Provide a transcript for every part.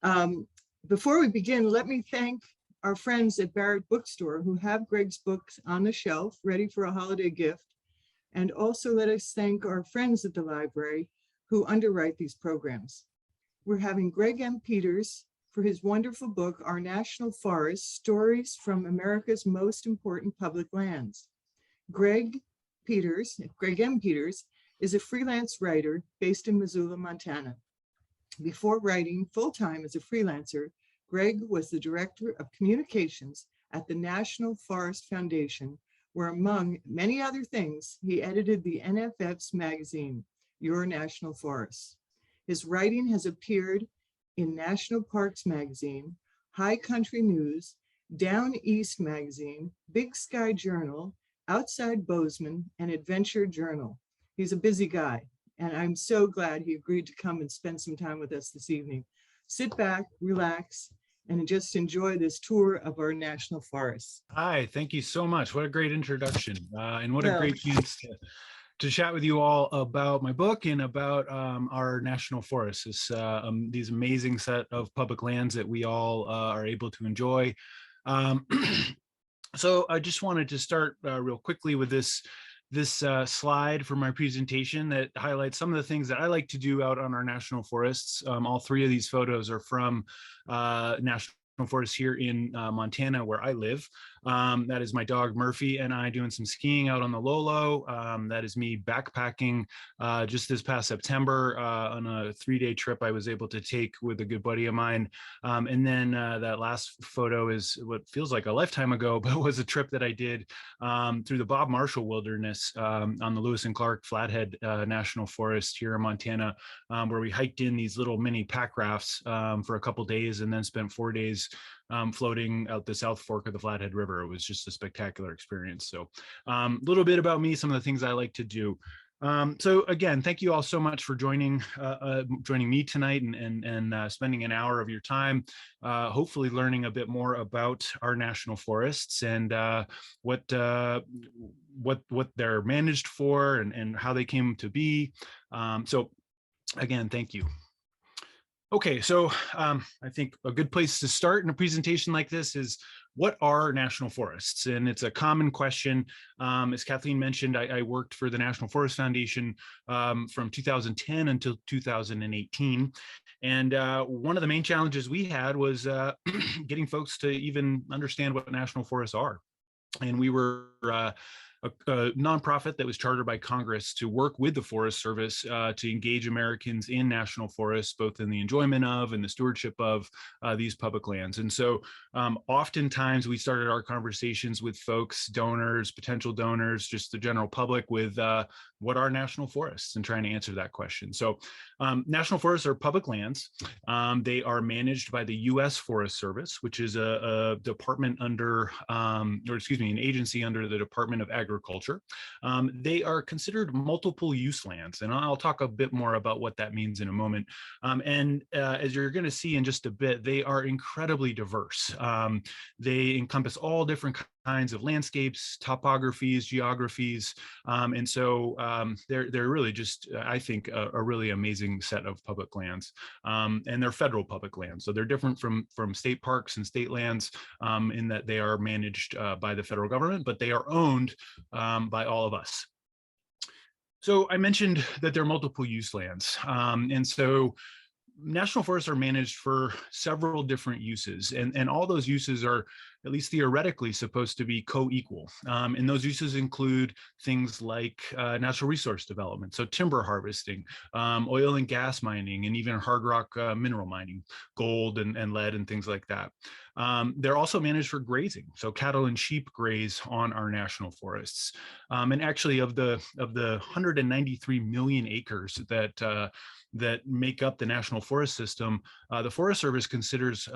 Um, Before we begin, let me thank our friends at Barrett Bookstore who have Greg's books on the shelf ready for a holiday gift. And also let us thank our friends at the library who underwrite these programs. We're having Greg M. Peters for his wonderful book, Our National Forests, Stories from America's Most Important Public Lands. Greg M. Peters, is a freelance writer based in Missoula, Montana. Before writing full-time as a freelancer, Greg was the director of communications at the National Forest Foundation, where among many other things, he edited the NFF's magazine, Your National Forests. His writing has appeared in National Parks Magazine, High Country News, Down East Magazine, Big Sky Journal, Outside Bozeman, and Adventure Journal. He's a busy guy, and I'm so glad he agreed to come and spend some time with us this evening. Sit back, relax, and just enjoy this tour of our national forests. Hi, thank you so much. What a great introduction, and what a Well, great chance to chat with you all about my book and about our national forests, these amazing set of public lands that we all are able to enjoy. So I just wanted to start real quickly with this slide for my presentation that highlights some of the things that I like to do out on our national forests. All three of these photos are from national forests here in Montana, where I live. That is my dog Murphy and I doing some skiing out on the Lolo. That is me backpacking just this past September on a 3-day trip I was able to take with a good buddy of mine. And then that last photo is what feels like a lifetime ago, but was a trip that I did through the Bob Marshall Wilderness on the Lewis and Clark Flathead National Forest here in Montana, where we hiked in these little mini pack rafts for a couple days and then spent 4 days floating out the South Fork of the Flathead River. It was just a spectacular experience. So a little bit about me, some of the things I like to do. So again, thank you all so much for joining me tonight and spending an hour of your time, hopefully learning a bit more about our national forests and what they're managed for and how they came to be. So again, thank you. Okay, so I think a good place to start in a presentation like this is, what are national forests? And it's a common question. As Kathleen mentioned, I worked for the National Forest Foundation from 2010 until 2018. And one of the main challenges we had was getting folks to even understand what national forests are. And we were a nonprofit that was chartered by Congress to work with the Forest Service to engage Americans in national forests, both in the enjoyment of and the stewardship of these public lands. And so oftentimes we started our conversations with folks, donors, potential donors, just the general public, with what are national forests, and trying to answer that question. So national forests are public lands. They are managed by the U.S. Forest Service, which is a department under, an agency under the Department of Agriculture. They are considered multiple use lands, and I'll talk a bit more about what that means in a moment. As you're going to see in just a bit, they are incredibly diverse. They encompass all different kinds of landscapes, topographies, geographies, and so they're really just, I think, a really amazing set of public lands, and they're federal public lands. So they're different from state parks and state lands in that they are managed by the federal government, but they are owned by all of us. So I mentioned that they're multiple use lands, and so national forests are managed for several different uses, and all those uses are, at least theoretically, supposed to be co-equal. And those uses include things like natural resource development, so timber harvesting, oil and gas mining, and even hard rock mineral mining, gold and lead and things like that. They're also managed for grazing, so cattle and sheep graze on our national forests. And actually, of the 193 million acres that make up the national forest system, the Forest Service considers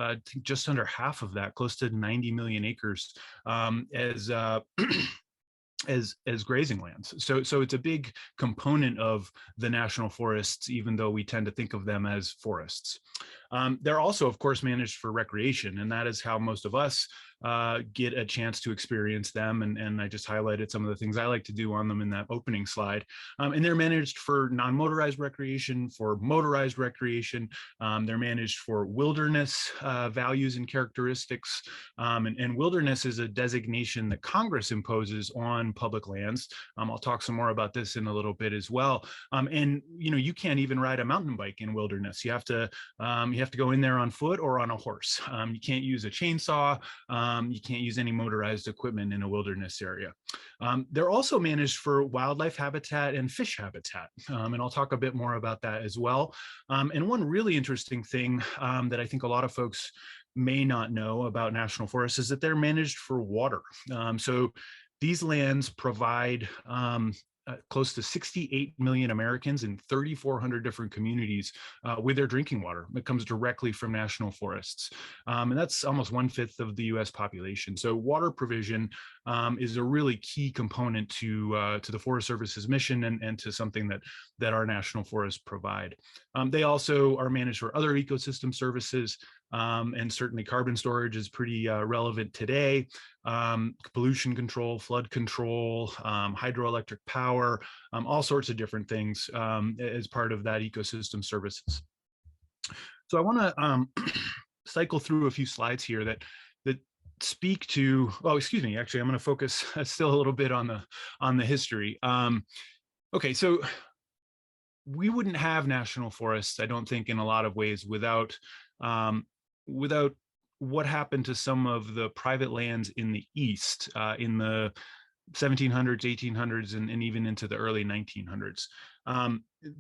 just under half of that, close to 90 million acres, as grazing lands. So it's a big component of the national forests, even though we tend to think of them as forests. They're also, of course, managed for recreation, and that is how most of us get a chance to experience them. And I just highlighted some of the things I like to do on them in that opening slide. And they're managed for non-motorized recreation, for motorized recreation. They're managed for wilderness values and characteristics. And wilderness is a designation that Congress imposes on public lands. I'll talk some more about this in a little bit as well. And you can't even ride a mountain bike in wilderness. You have to go in there on foot or on a horse. You can't use a chainsaw. You can't use any motorized equipment in a wilderness area. They're also managed for wildlife habitat and fish habitat. And I'll talk a bit more about that as well. And one really interesting thing that I think a lot of folks may not know about national forests is that they're managed for water. So these lands provide close to 68 million Americans in 3,400 different communities with their drinking water that comes directly from national forests. And that's almost 1/5 of the US population. So water provision is a really key component to the Forest Service's mission and to something that our national forests provide. They also are managed for other ecosystem services, and certainly carbon storage is pretty relevant today. Pollution control, flood control, hydroelectric power, all sorts of different things as part of that ecosystem services. So I want to cycle through a few slides here that speak to, oh, excuse me, actually, I'm going to focus still a little bit on the history. Okay, so we wouldn't have national forests, I don't think, in a lot of ways without what happened to some of the private lands in the East in the 1700s, 1800s, and even into the early 1900s.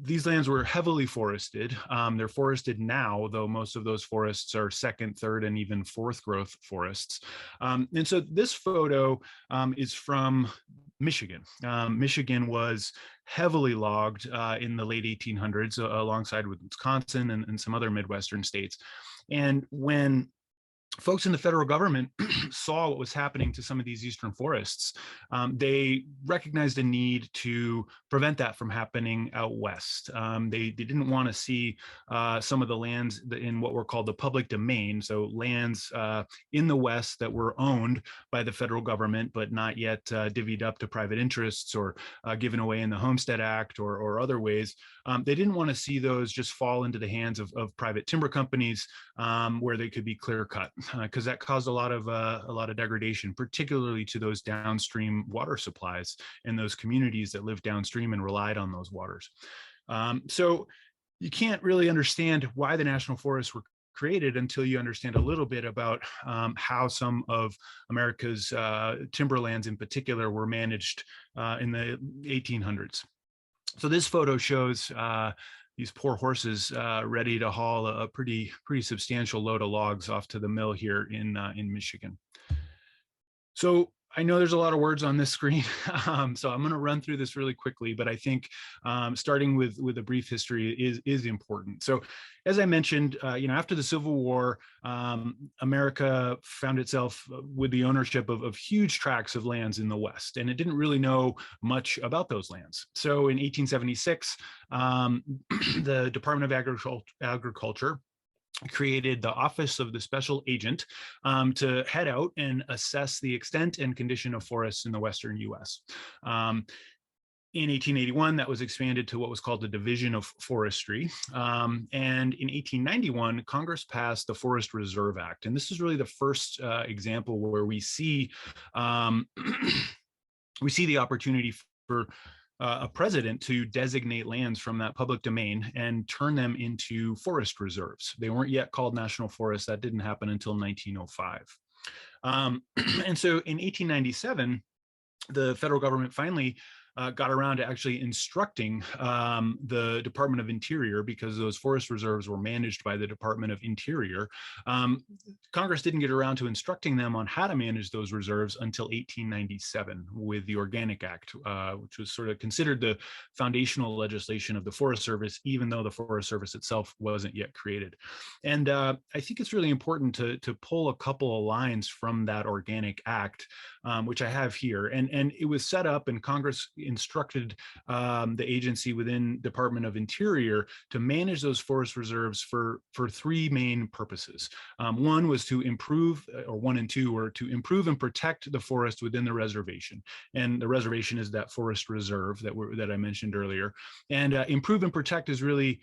These lands were heavily forested. They're forested now, though most of those forests are second, third, and even fourth growth forests. And so this photo is from Michigan. Michigan was heavily logged in the late 1800s alongside with Wisconsin and some other Midwestern states. And when folks in the federal government saw what was happening to some of these eastern forests, they recognized a need to prevent that from happening out west. They didn't want to see some of the lands in what were called the public domain, so lands in the west that were owned by the federal government but not yet divvied up to private interests or given away in the Homestead Act or other ways. They didn't want to see those just fall into the hands of private timber companies where they could be clear cut, because that caused a lot of degradation, particularly to those downstream water supplies in those communities that lived downstream and relied on those waters. So you can't really understand why the national forests were created until you understand a little bit about how some of America's timberlands in particular were managed in the 1800s. So this photo shows these poor horses ready to haul a pretty substantial load of logs off to the mill here in Michigan. So I know there's a lot of words on this screen, so I'm going to run through this really quickly, but I think starting with a brief history is important. So as I mentioned, after the Civil War, America found itself with the ownership of huge tracts of lands in the West, and it didn't really know much about those lands. So in 1876, the Department of Agriculture created the Office of the Special Agent to head out and assess the extent and condition of forests in the Western US. In 1881, that was expanded to what was called the Division of Forestry. And in 1891, Congress passed the Forest Reserve Act. And this is really the first example where we see the opportunity for a president to designate lands from that public domain and turn them into forest reserves. They weren't yet called national forests. That didn't happen until 1905. And so in 1897, the federal government finally got around to actually instructing the Department of Interior, because those forest reserves were managed by the Department of Interior. Congress didn't get around to instructing them on how to manage those reserves until 1897 with the Organic Act, which was sort of considered the foundational legislation of the Forest Service, even though the Forest Service itself wasn't yet created. And I think it's really important to pull a couple of lines from that Organic Act, which I have here. And it was set up, and Congress instructed the agency within Department of Interior to manage those forest reserves for three main purposes. One was to improve, or one and two were to improve and protect the forest within the reservation. And the reservation is that forest reserve that I mentioned earlier. And improve and protect is really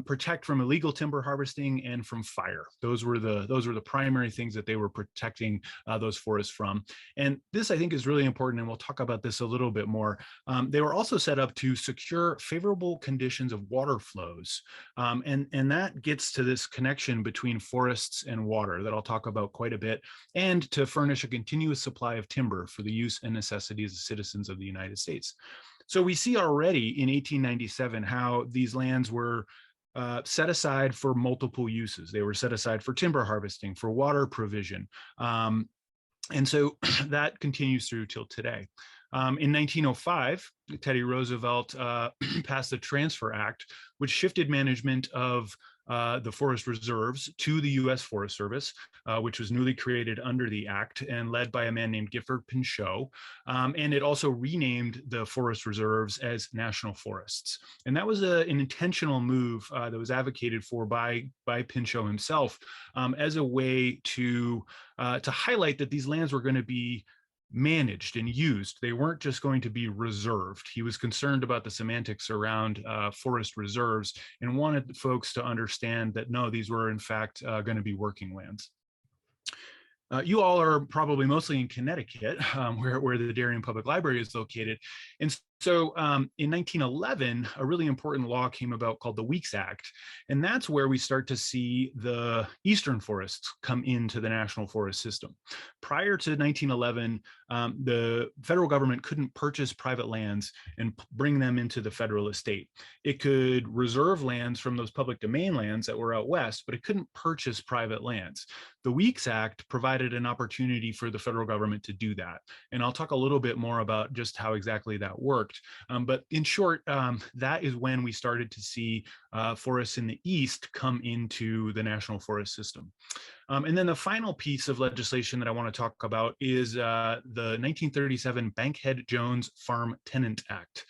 protect from illegal timber harvesting and from fire. Those were the primary things that they were protecting those forests from. And this, I think, is really important, and we'll talk about this a little bit more. They were also set up to secure favorable conditions of water flows. And that gets to this connection between forests and water that I'll talk about quite a bit, and to furnish a continuous supply of timber for the use and necessities of citizens of the United States. So we see already in 1897 how these lands were set aside for multiple uses. They were set aside for timber harvesting, for water provision. And so that continues through till today. In 1905, Teddy Roosevelt passed the Transfer Act, which shifted management of the forest reserves to the U.S. Forest Service, which was newly created under the act and led by a man named Gifford Pinchot. And it also renamed the forest reserves as national forests. And that was an intentional move that was advocated for by Pinchot himself as a way to highlight that these lands were going to be managed and used. They weren't just going to be reserved. He was concerned about the semantics around forest reserves and wanted folks to understand that no, these were in fact going to be working lands. You all are probably mostly in Connecticut, where the Darien Public Library is located. And so in 1911, a really important law came about called the Weeks Act. And that's where we start to see the eastern forests come into the National Forest System. Prior to 1911, the federal government couldn't purchase private lands and bring them into the federal estate. It could reserve lands from those public domain lands that were out west, but it couldn't purchase private lands. The Weeks Act provided an opportunity for the federal government to do that. And I'll talk a little bit more about just how exactly that worked. But in short, that is when we started to see forests in the east come into the National Forest System. And then the final piece of legislation that I want to talk about is the 1937 Bankhead-Jones Farm Tenant Act,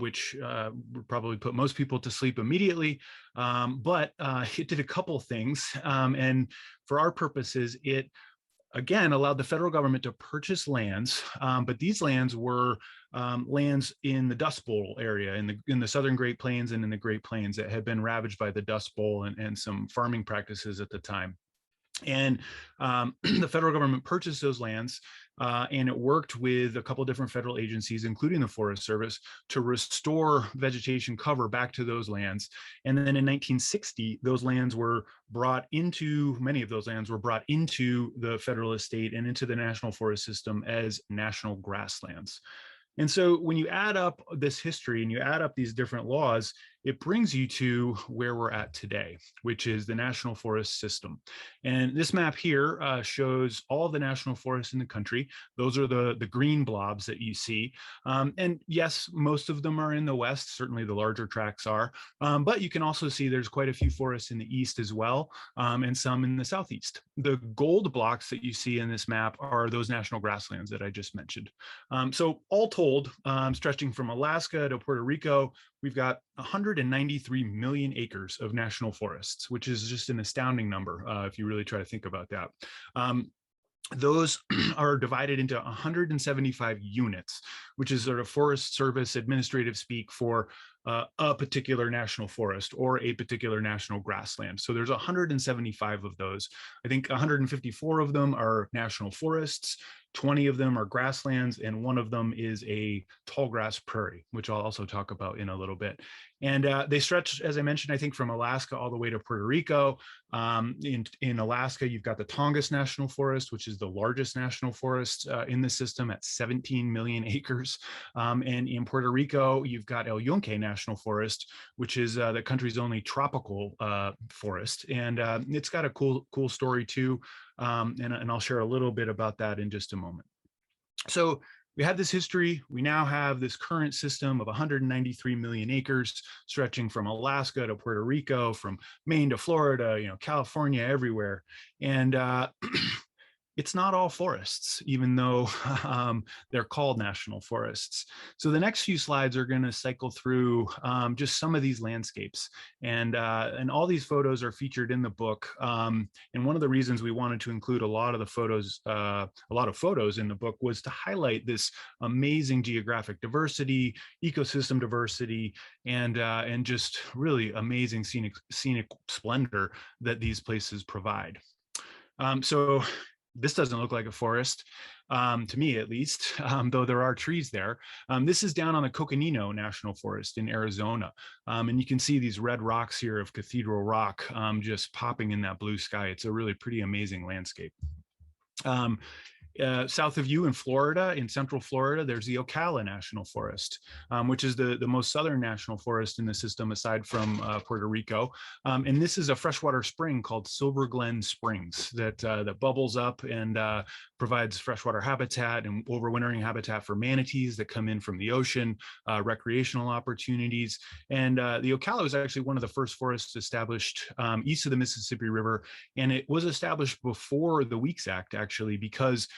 which would probably put most people to sleep immediately, but it did a couple things. And for our purposes, it again allowed the federal government to purchase lands, but these lands were lands in the Dust Bowl area, in the southern Great Plains and in the Great Plains that had been ravaged by the Dust Bowl and some farming practices at the time. And the federal government purchased those lands, and it worked with a couple of different federal agencies, including the Forest Service, to restore vegetation cover back to those lands. And then in 1960, many of those lands were brought into the federal estate and into the National Forest System as national grasslands. And so when you add up this history and you add up these different laws, it brings you to where we're at today, which is the National Forest System. And this map here shows all of the national forests in the country. Those are the green blobs that you see. And yes, most of them are in the west, certainly the larger tracts are, but you can also see there's quite a few forests in the east as well, and some in the southeast. The gold blocks that you see in this map are those national grasslands that I just mentioned. So all told, stretching from Alaska to Puerto Rico, we've got 193 million acres of national forests, which is just an astounding number if you really try to think about that. Those are divided into 175 units, which is sort of Forest Service administrative speak for a particular national forest or a particular national grassland. So there's 175 of those. I think 154 of them are national forests, 20 of them are grasslands, and one of them is a tallgrass prairie, which I'll also talk about in a little bit. And they stretch, as I mentioned, I think from Alaska all the way to Puerto Rico. In Alaska, you've got the Tongass National Forest, which is the largest national forest in the system at 17 million acres. And in Puerto Rico, you've got El Yunque National Forest, which is the country's only tropical forest. And it's got a cool story too. And I'll share a little bit about that in just a moment. So we have this history. We now have this current system of 193 million acres stretching from Alaska to Puerto Rico, from Maine to Florida, California, everywhere. And it's not all forests, even though they're called national forests. So the next few slides are going to cycle through just some of these landscapes, and all these photos are featured in the book. And one of the reasons we wanted to include a lot of photos in the book was to highlight this amazing geographic diversity, ecosystem diversity, and just really amazing scenic splendor that these places provide. So this doesn't look like a forest, to me at least, though there are trees there. This is down on the Coconino National Forest in Arizona. And you can see these red rocks here of Cathedral Rock just popping in that blue sky. It's a really pretty amazing landscape. South of you in Florida, in central Florida, there's the Ocala National Forest, which is the most southern national forest in the system aside from Puerto Rico. And this is a freshwater spring called Silver Glen Springs that bubbles up and provides freshwater habitat and overwintering habitat for manatees that come in from the ocean, recreational opportunities. And the Ocala was actually one of the first forests established east of the Mississippi River. And it was established before the Weeks Act, actually, because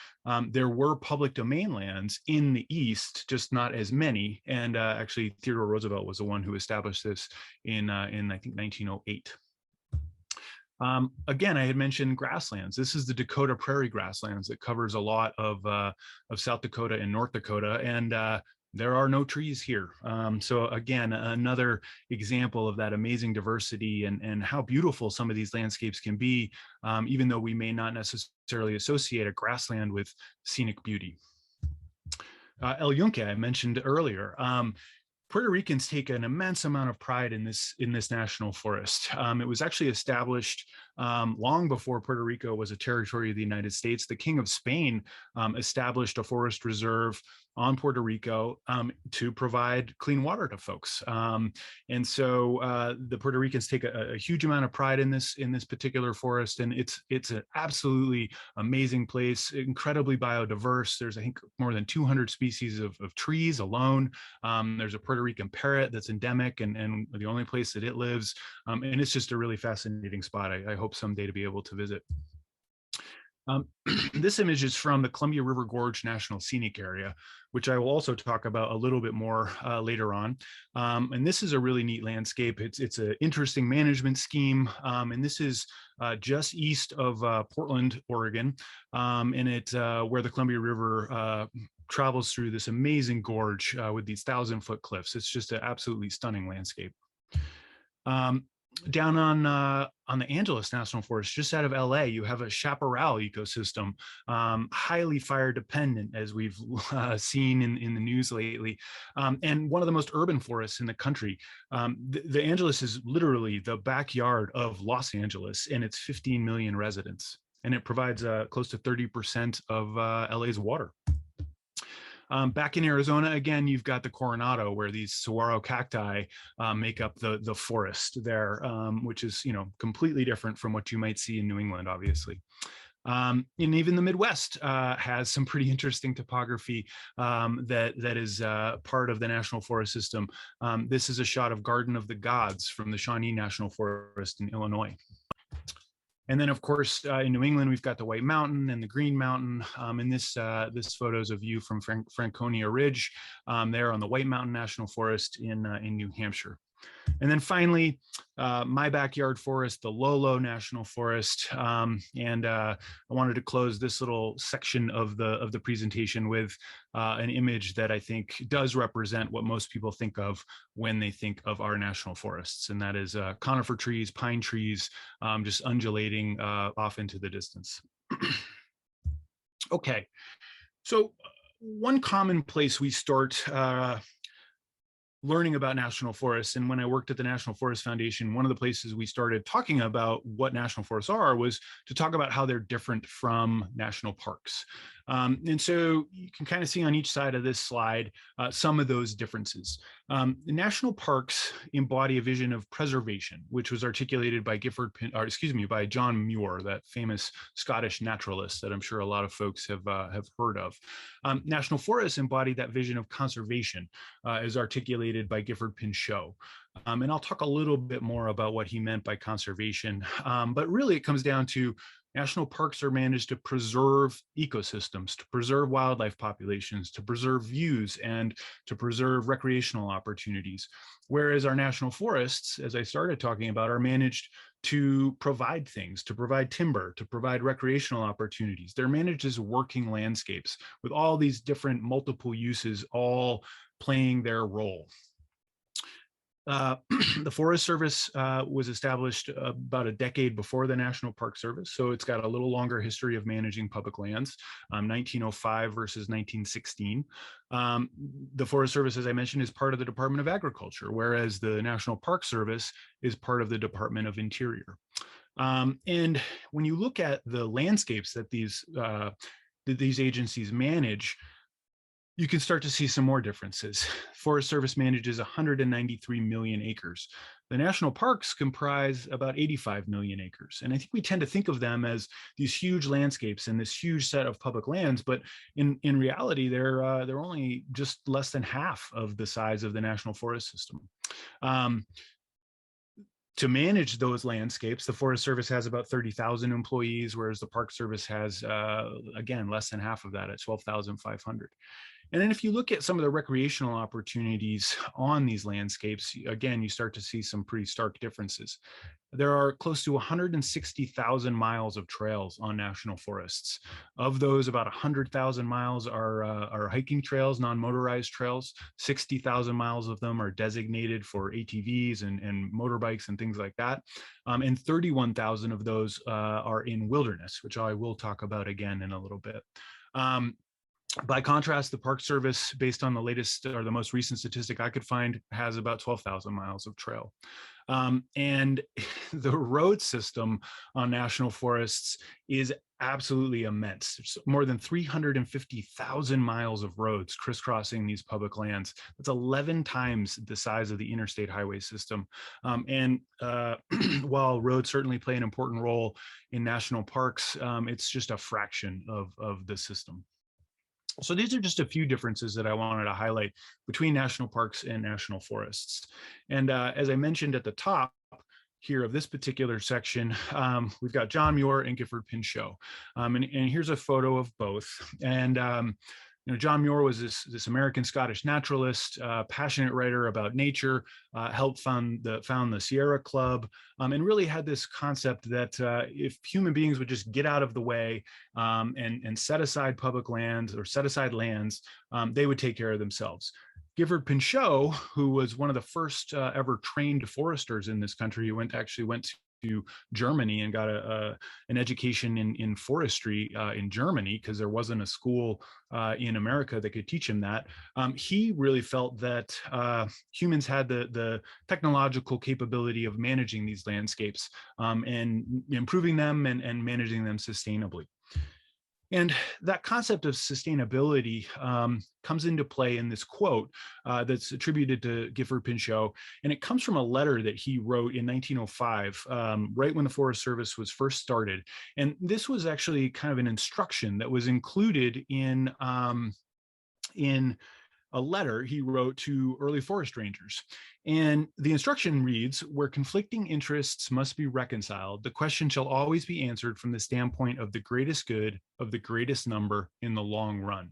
there were public domain lands in the East, just not as many. And actually, Theodore Roosevelt was the one who established this in I think, 1908. Again, I had mentioned grasslands. This is the Dakota prairie grasslands that covers a lot of South Dakota and North Dakota. And there are no trees here. So again, another example of that amazing diversity and how beautiful some of these landscapes can be, even though we may not necessarily associate a grassland with scenic beauty. El Yunque, I mentioned earlier. Puerto Ricans take an immense amount of pride in this national forest. It was actually established long before Puerto Rico was a territory of the United States. The King of Spain established a forest reserve on Puerto Rico to provide clean water to folks. And so the Puerto Ricans take a huge amount of pride in this particular forest, and it's an absolutely amazing place, incredibly biodiverse. There's, I think, more than 200 species of trees alone. There's a Puerto Rican parrot that's endemic and the only place that it lives. And it's just a really fascinating spot. I hope someday to be able to visit. This image is from the Columbia River Gorge National Scenic Area, which I will also talk about a little bit more later on. And this is a really neat landscape. It's an interesting management scheme. And this is just east of Portland, Oregon. And it's where the Columbia River travels through this amazing gorge with these 1,000-foot cliffs. It's just an absolutely stunning landscape. Down on the Angeles National Forest, just out of LA, you have a chaparral ecosystem, highly fire dependent, as we've seen in the news lately, and one of the most urban forests in the country. The Angeles is literally the backyard of Los Angeles and its 15 million residents, and it provides close to 30% of LA's water. Back in Arizona, again, you've got the Coronado, where these saguaro cacti make up the forest there, which is, completely different from what you might see in New England, obviously. And even the Midwest has some pretty interesting topography that is part of the National Forest System. This is a shot of Garden of the Gods from the Shawnee National Forest in Illinois. And then, of course, in New England, we've got the White Mountain and the Green Mountain. And this photo is a view from Franconia Ridge there on the White Mountain National Forest in New Hampshire. And then finally, my backyard forest, the Lolo National Forest. And I wanted to close this little section of the presentation with an image that I think does represent what most people think of when they think of our national forests. And that is conifer trees, pine trees, just undulating off into the distance. Okay, so one common place we start learning about national forests, and when I worked at the National Forest Foundation, one of the places we started talking about what national forests are was to talk about how they're different from national parks. And so you can kind of see on each side of this slide some of those differences. The national parks embody a vision of preservation, which was articulated by by John Muir, that famous Scottish naturalist that I'm sure a lot of folks have heard of. National forests embody that vision of conservation, as articulated by Gifford Pinchot. And I'll talk a little bit more about what he meant by conservation. But really, it comes down to National parks are managed to preserve ecosystems, to preserve wildlife populations, to preserve views, and to preserve recreational opportunities. Whereas our national forests, as I started talking about, are managed to provide things, to provide timber, to provide recreational opportunities. They're managed as working landscapes with all these different multiple uses all playing their role. Uh, the Forest Service was established about a decade before the National Park Service, so it's got a little longer history of managing public lands, 1905 versus 1916. The Forest Service, as I mentioned, is part of the Department of Agriculture, whereas the National Park Service is part of the Department of Interior. And when you look at the landscapes that these agencies manage, you can start to see some more differences. Forest Service manages 193 million acres. The national parks comprise about 85 million acres. And I think we tend to think of them as these huge landscapes and this huge set of public lands, but in reality, they're only just less than half of the size of the national forest system. To manage those landscapes, the Forest Service has about 30,000 employees, whereas the Park Service has, again, less than half of that at 12,500. And then if you look at some of the recreational opportunities on these landscapes, again, you start to see some pretty stark differences. There are close to 160,000 miles of trails on national forests. Of those, about 100,000 miles are hiking trails, non-motorized trails. 60,000 miles of them are designated for ATVs and motorbikes and things like that. And 31,000 of those are in wilderness, which I will talk about again in a little bit. By contrast, the Park Service, based on the latest or the most recent statistic I could find, has about 12,000 miles of trail. And the road system on national forests is absolutely immense. There's more than 350,000 miles of roads crisscrossing these public lands. That's 11 times the size of the interstate highway system. While roads certainly play an important role in national parks, it's just a fraction of the system. So these are just a few differences that I wanted to highlight between national parks and national forests. And as I mentioned at the top here of this particular section, we've got John Muir and Gifford Pinchot. And here's a photo of both. And John Muir was this American-Scottish naturalist, passionate writer about nature, helped found the Sierra Club, and really had this concept that if human beings would just get out of the way and set aside public lands or set aside lands, they would take care of themselves. Gifford Pinchot, who was one of the first ever trained foresters in this country, who actually went to Germany and got an education in forestry in Germany, because there wasn't a school in America that could teach him that. He really felt that humans had the technological capability of managing these landscapes and improving them and managing them sustainably. And that concept of sustainability comes into play in this quote that's attributed to Gifford Pinchot. And it comes from a letter that he wrote in 1905, right when the Forest Service was first started. And this was actually kind of an instruction that was included in a letter he wrote to early forest rangers. And the instruction reads, where conflicting interests must be reconciled, the question shall always be answered from the standpoint of the greatest good of the greatest number in the long run.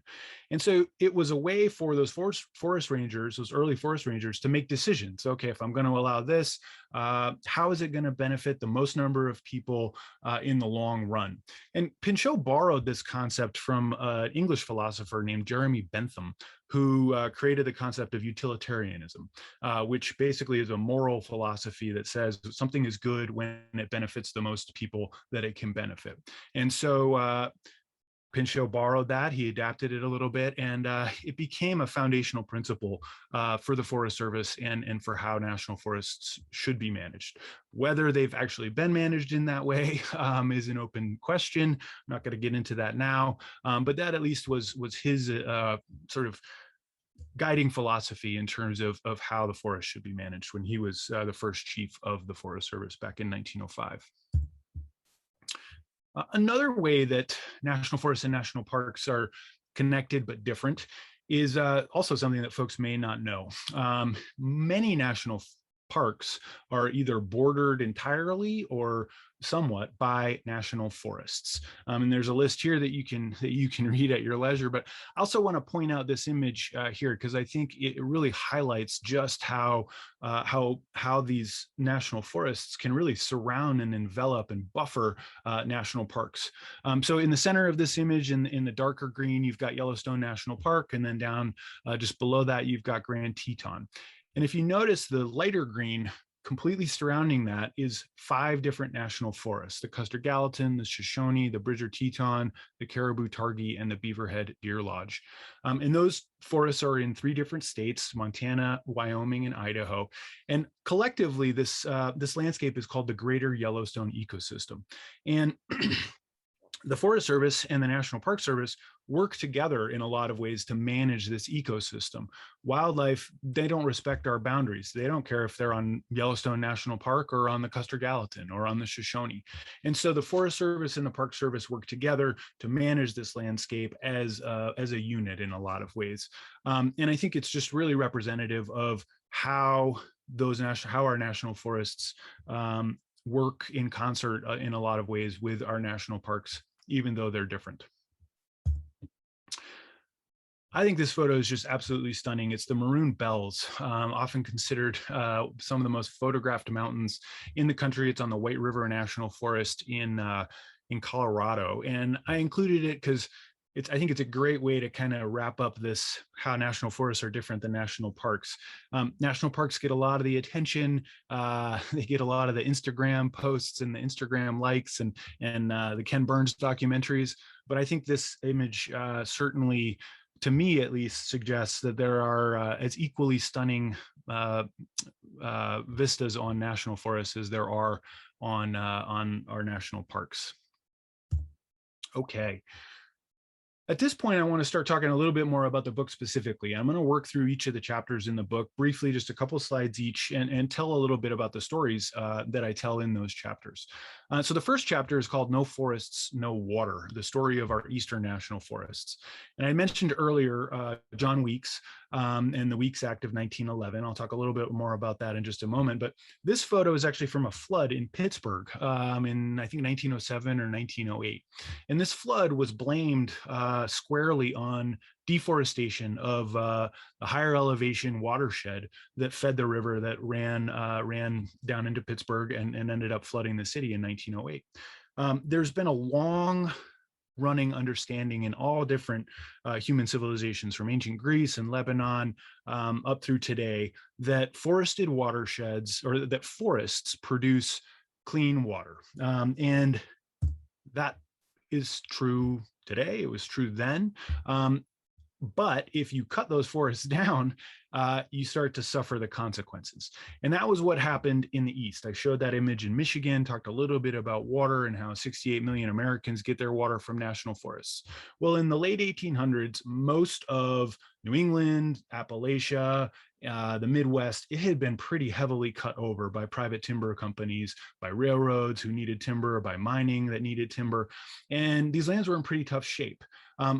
And so it was a way for those forest rangers, those early forest rangers, to make decisions. Okay, if I'm going to allow this, how is it going to benefit the most number of people in the long run? And Pinchot borrowed this concept from an English philosopher named Jeremy Bentham, who created the concept of utilitarianism, which basically is a moral philosophy that says something is good when it benefits the most people that it can benefit. And so Pinchot borrowed that, he adapted it a little bit, and it became a foundational principle for the Forest Service and for how national forests should be managed. Whether they've actually been managed in that way is an open question. I'm not going to get into that now, but that at least was his sort of guiding philosophy in terms of how the forest should be managed when he was the first chief of the Forest Service back in 1905. Another way that national forests and national parks are connected but different is also something that folks may not know. Many national parks are either bordered entirely or somewhat by national forests. And there's a list here that you can read at your leisure. But I also want to point out this image here, because I think it really highlights just how these national forests can really surround and envelop and buffer national parks. So in the center of this image, in the darker green, you've got Yellowstone National Park, and then down just below that, you've got Grand Teton. And if you notice, the lighter green completely surrounding that is 5 different national forests: the Custer Gallatin, the Shoshone, the Bridger Teton, the Caribou Targhee, and the Beaverhead Deer Lodge. And those forests are in 3 different states: Montana, Wyoming, and Idaho. And collectively, this landscape is called the Greater Yellowstone Ecosystem. And the Forest Service and the National Park Service work together in a lot of ways to manage this ecosystem. Wildlife, they don't respect our boundaries. They don't care if they're on Yellowstone National Park or on the Custer Gallatin or on the Shoshone. And so the Forest Service and the Park Service work together to manage this landscape as a unit in a lot of ways. And I think it's just really representative of how our national forests work in concert in a lot of ways with our national parks, even though they're different. I think this photo is just absolutely stunning. It's the Maroon Bells, often considered some of the most photographed mountains in the country. It's on the White River National Forest in Colorado. And I included it because I think it's a great way to kind of wrap up this, how national forests are different than national parks. National parks get a lot of the attention. They get a lot of the Instagram posts and the Instagram likes and the Ken Burns documentaries. But I think this image certainly, to me at least, suggests that there are as equally stunning vistas on national forests as there are on our national parks. Okay. At this point, I want to start talking a little bit more about the book specifically. I'm going to work through each of the chapters in the book briefly, just a couple of slides each, and tell a little bit about the stories that I tell in those chapters. So the first chapter is called No Forests, No Water, the story of our Eastern National Forests. And I mentioned earlier John Weeks and the Weeks Act of 1911. I'll talk a little bit more about that in just a moment. But this photo is actually from a flood in Pittsburgh in, I think, 1907 or 1908. And this flood was blamed squarely on deforestation of a higher elevation watershed that fed the river that ran down into Pittsburgh and ended up flooding the city in 1908. There's been a long running understanding in all different human civilizations, from ancient Greece and Lebanon up through today, that forested watersheds, or that forests, produce clean water. And that is true today. It was true then. But if you cut those forests down, you start to suffer the consequences. And that was what happened in the East. I showed that image in Michigan, talked a little bit about water and how 68 million Americans get their water from national forests. Well, in the late 1800s, most of New England, Appalachia, the Midwest, it had been pretty heavily cut over by private timber companies, by railroads who needed timber, by mining that needed timber. And these lands were in pretty tough shape.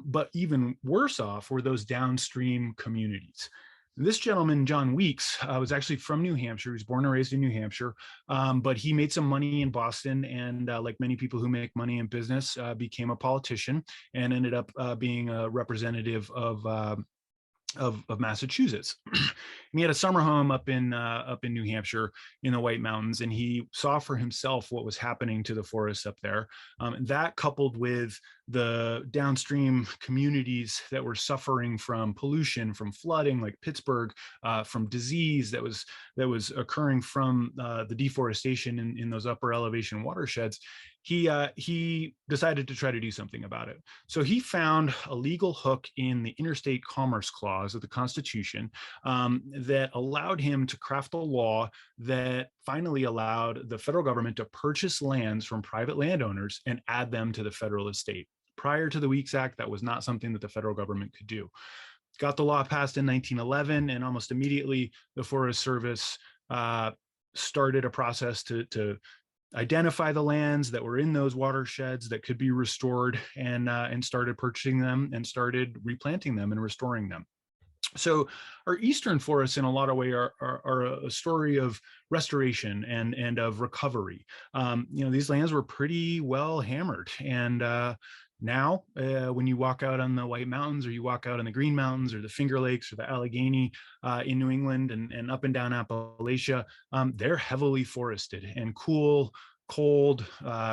But even worse off were those downstream communities. This gentleman, John Weeks, was actually from New Hampshire. He was born and raised in New Hampshire, but he made some money in Boston, and like many people who make money in business, became a politician and ended up being a representative of Massachusetts. And he had a summer home up in New Hampshire in the White Mountains, and he saw for himself what was happening to the forests up there. That, coupled with the downstream communities that were suffering from pollution, from flooding, like Pittsburgh, from disease that was occurring from the deforestation in those upper elevation watersheds, he decided to try to do something about it. So he found a legal hook in the Interstate Commerce Clause of the Constitution that allowed him to craft a law that finally allowed the federal government to purchase lands from private landowners and add them to the federal estate. Prior to the Weeks Act, that was not something that the federal government could do. Got the law passed in 1911, and almost immediately the Forest Service started a process to identify the lands that were in those watersheds that could be restored, and started purchasing them and started replanting them and restoring them. So our eastern forests, in a lot of ways, are a story of restoration and of recovery. These lands were pretty well hammered, and now when you walk out on the White Mountains, or you walk out on the Green Mountains, or the Finger Lakes, or the Allegheny in New England, and up and down Appalachia, they're heavily forested, and cold,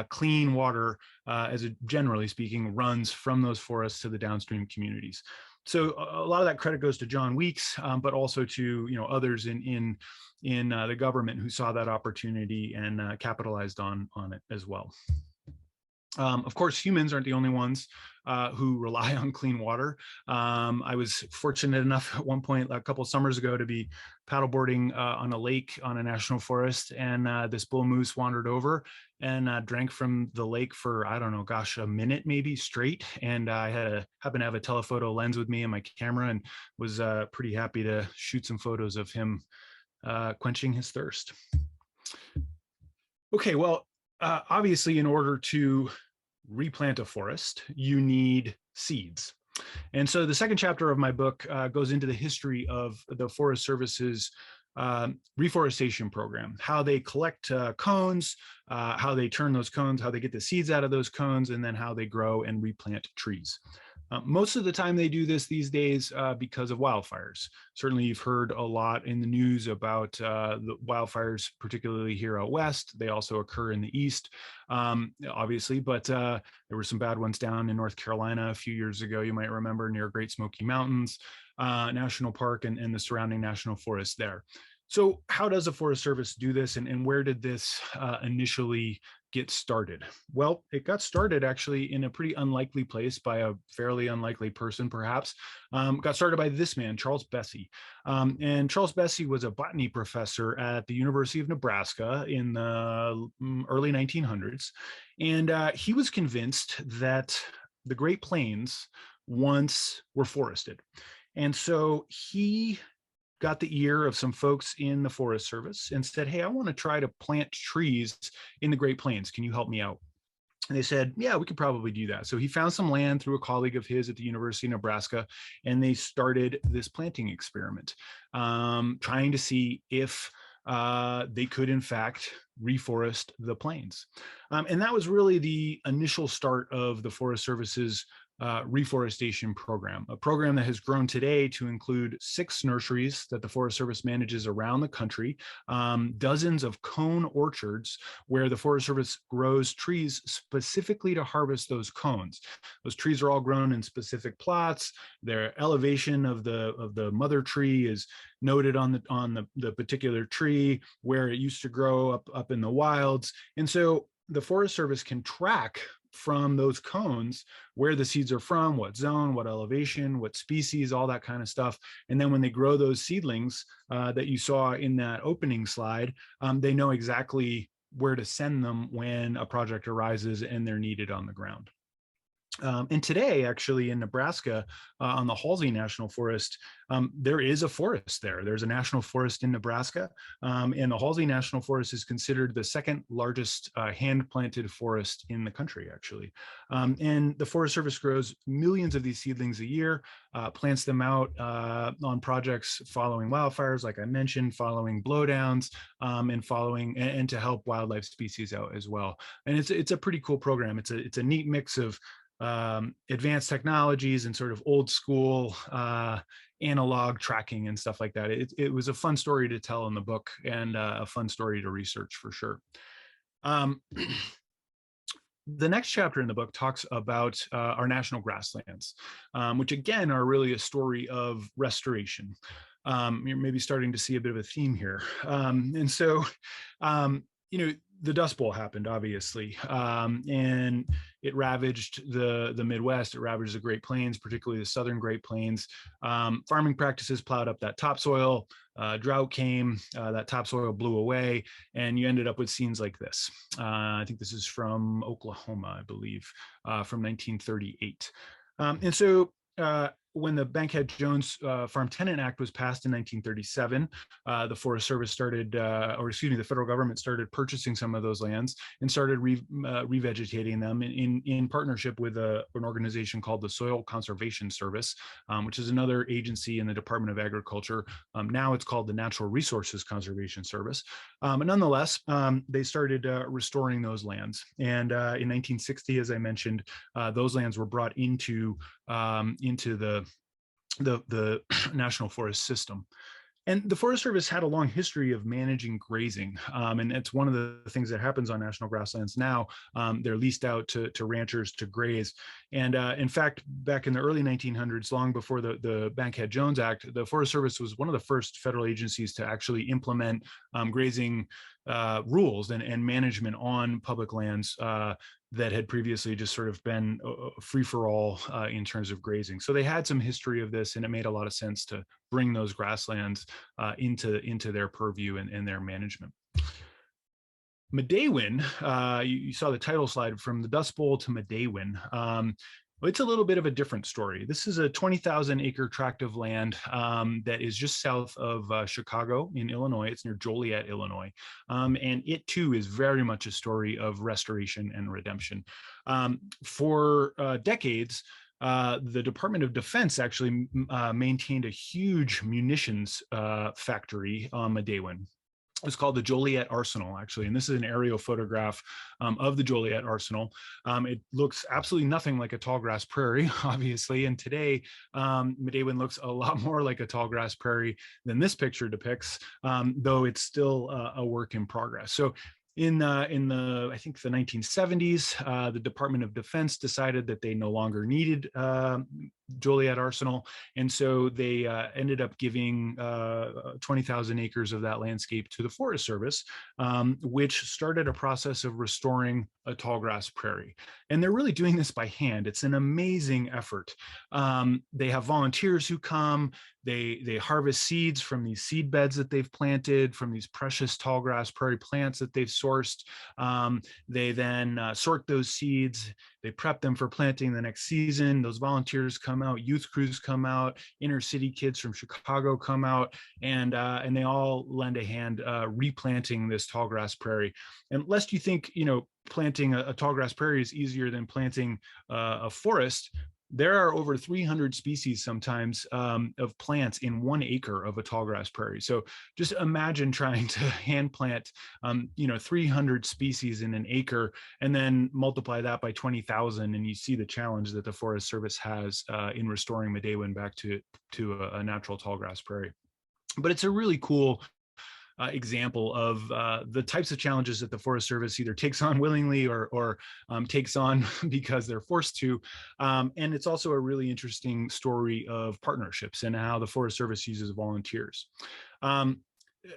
clean water, generally speaking, runs from those forests to the downstream communities. So a lot of that credit goes to John Weeks, but also to others in the government who saw that opportunity and capitalized on it as well. Of course, humans aren't the only ones who rely on clean water. I was fortunate enough at one point a couple of summers ago to be paddleboarding on a lake on a national forest, and this bull moose wandered over and drank from the lake for, I don't know, gosh, a minute maybe straight. And I happened to have a telephoto lens with me and my camera, and was pretty happy to shoot some photos of him quenching his thirst. Okay, well, obviously, in order to replant a forest, you need seeds. And so the second chapter of my book goes into the history of the Forest Service's reforestation program, how they collect cones, how they turn those cones, how they get the seeds out of those cones, and then how they grow and replant trees. Most of the time they do this these days because of wildfires. Certainly you've heard a lot in the news about the wildfires, particularly here out west. They also occur in the east, obviously, but there were some bad ones down in North Carolina a few years ago, you might remember, near Great Smoky Mountains National Park and the surrounding national forest there. So how does the Forest Service do this, and where did this initially get started? Well, it got started actually in a pretty unlikely place by a fairly unlikely person, perhaps. Got started by this man, Charles Bessey. And Charles Bessey was a botany professor at the University of Nebraska in the early 1900s. And he was convinced that the Great Plains once were forested. And so he got the ear of some folks in the Forest Service and said, hey, I want to try to plant trees in the Great Plains. Can you help me out? And they said, yeah, we could probably do that. So he found some land through a colleague of his at the University of Nebraska, and they started this planting experiment, trying to see if they could, in fact, reforest the plains. And that was really the initial start of the Forest Service's reforestation program, a program that has grown today to include 6 nurseries that the Forest Service manages around the country, dozens of cone orchards where the Forest Service grows trees specifically to harvest those cones. Those trees are all grown in specific plots. Their elevation of the mother tree is noted on the particular tree, where it used to grow up in the wilds. And so the Forest Service can track from those cones where the seeds are from, what zone, what elevation, what species, all that kind of stuff. And then when they grow those seedlings that you saw in that opening slide, they know exactly where to send them when a project arises and they're needed on the ground. And today, actually, in Nebraska, on the Halsey National Forest, there is a forest there. There's a national forest in Nebraska, and the Halsey National Forest is considered the second largest hand-planted forest in the country, actually. And the Forest Service grows millions of these seedlings a year, plants them out on projects following wildfires, like I mentioned, following blowdowns, and to help wildlife species out as well. And it's a pretty cool program. It's a neat mix of advanced technologies and sort of old school analog tracking and stuff like that. It was a fun story to tell in the book, and a fun story to research for sure. The next chapter in the book talks about our national grasslands, which again are really a story of restoration. You're maybe starting to see a bit of a theme here. And so, the Dust Bowl happened, obviously, and it ravaged the Midwest. It ravaged the Great Plains, particularly the southern Great Plains. Farming practices plowed up that topsoil. Drought came, that topsoil blew away, and you ended up with scenes like this. I think this is from Oklahoma, I believe, from 1938. And so when the Bankhead-Jones Farm Tenant Act was passed in 1937, the Forest Service started, the federal government started purchasing some of those lands and started revegetating them in partnership with an organization called the Soil Conservation Service, which is another agency in the Department of Agriculture. Now it's called the Natural Resources Conservation Service. But nonetheless, they started restoring those lands. And in 1960, as I mentioned, those lands were brought into the National Forest System. And the Forest Service had a long history of managing grazing. And it's one of the things that happens on national grasslands now. They're leased out to ranchers to graze. And in fact, back in the early 1900s, long before the Bankhead-Jones Act, the Forest Service was one of the first federal agencies to actually implement grazing rules and management on public lands that had previously just sort of been free for all in terms of grazing. So they had some history of this, and it made a lot of sense to bring those grasslands into their purview and their management. Medewin, you saw the title slide, From the Dust Bowl to Medewin. It's a little bit of a different story. This is a 20,000 acre tract of land that is just south of Chicago in Illinois. It's near Joliet, Illinois. And it too is very much a story of restoration and redemption. For decades, the Department of Defense actually maintained a huge munitions factory on Medewin. It's called the Joliet Arsenal, actually, and this is an aerial photograph of the Joliet Arsenal. It looks absolutely nothing like a tallgrass prairie, obviously, and today Medewin looks a lot more like a tallgrass prairie than this picture depicts, though it's still a work in progress. So in the I think the 1970s, the Department of Defense decided that they no longer needed Joliet Arsenal, and so they ended up giving 20,000 acres of that landscape to the Forest Service, which started a process of restoring a tallgrass prairie. And they're really doing this by hand. It's an amazing effort. They have volunteers who come. They harvest seeds from these seed beds that they've planted, from these precious tallgrass prairie plants that they've sourced. They then sort those seeds. They prep them for planting the next season. Those volunteers come out, youth crews come out, inner city kids from Chicago come out, and they all lend a hand replanting this tallgrass prairie. And lest you think, planting a tallgrass prairie is easier than planting a forest, there are over 300 species sometimes of plants in 1 acre of a tallgrass prairie. So just imagine trying to hand plant, 300 species in an acre, and then multiply that by 20,000, and you see the challenge that the Forest Service has in restoring Medewin back to a natural tallgrass prairie. But it's a really cool example of the types of challenges that the Forest Service either takes on willingly or takes on because they're forced to. And it's also a really interesting story of partnerships and how the Forest Service uses volunteers.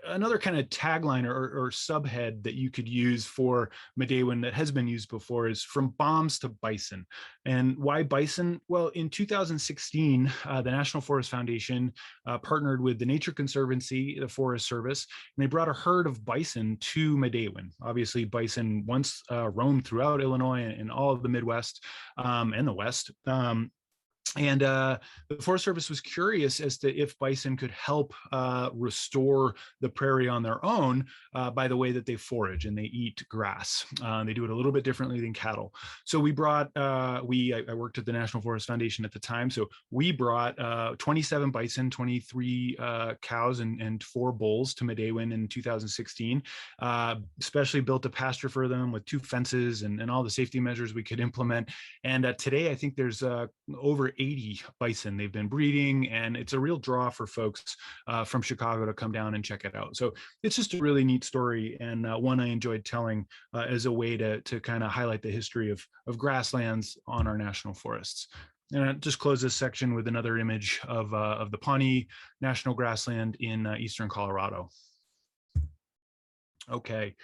Another kind of tagline or subhead that you could use for Medewin that has been used before is From Bombs to Bison. And why bison? Well, in 2016, the National Forest Foundation partnered with the Nature Conservancy, the Forest Service, and they brought a herd of bison to Medewin. Obviously, bison once roamed throughout Illinois and all of the Midwest and the West. And the Forest Service was curious as to if bison could help restore the prairie on their own by the way that they forage and they eat grass. They do it a little bit differently than cattle. So we brought, I worked at the National Forest Foundation at the time, so we brought 27 bison, 23 cows, and 4 bulls to Medewin in 2016, especially built a pasture for them with 2 fences and all the safety measures we could implement. And today, I think there's over 80 bison they've been breeding, and it's a real draw for folks from Chicago to come down and check it out. So it's just a really neat story, and one I enjoyed telling as a way to kind of highlight the history of grasslands on our national forests. And I'll just close this section with another image of the Pawnee National Grassland in eastern Colorado. Okay.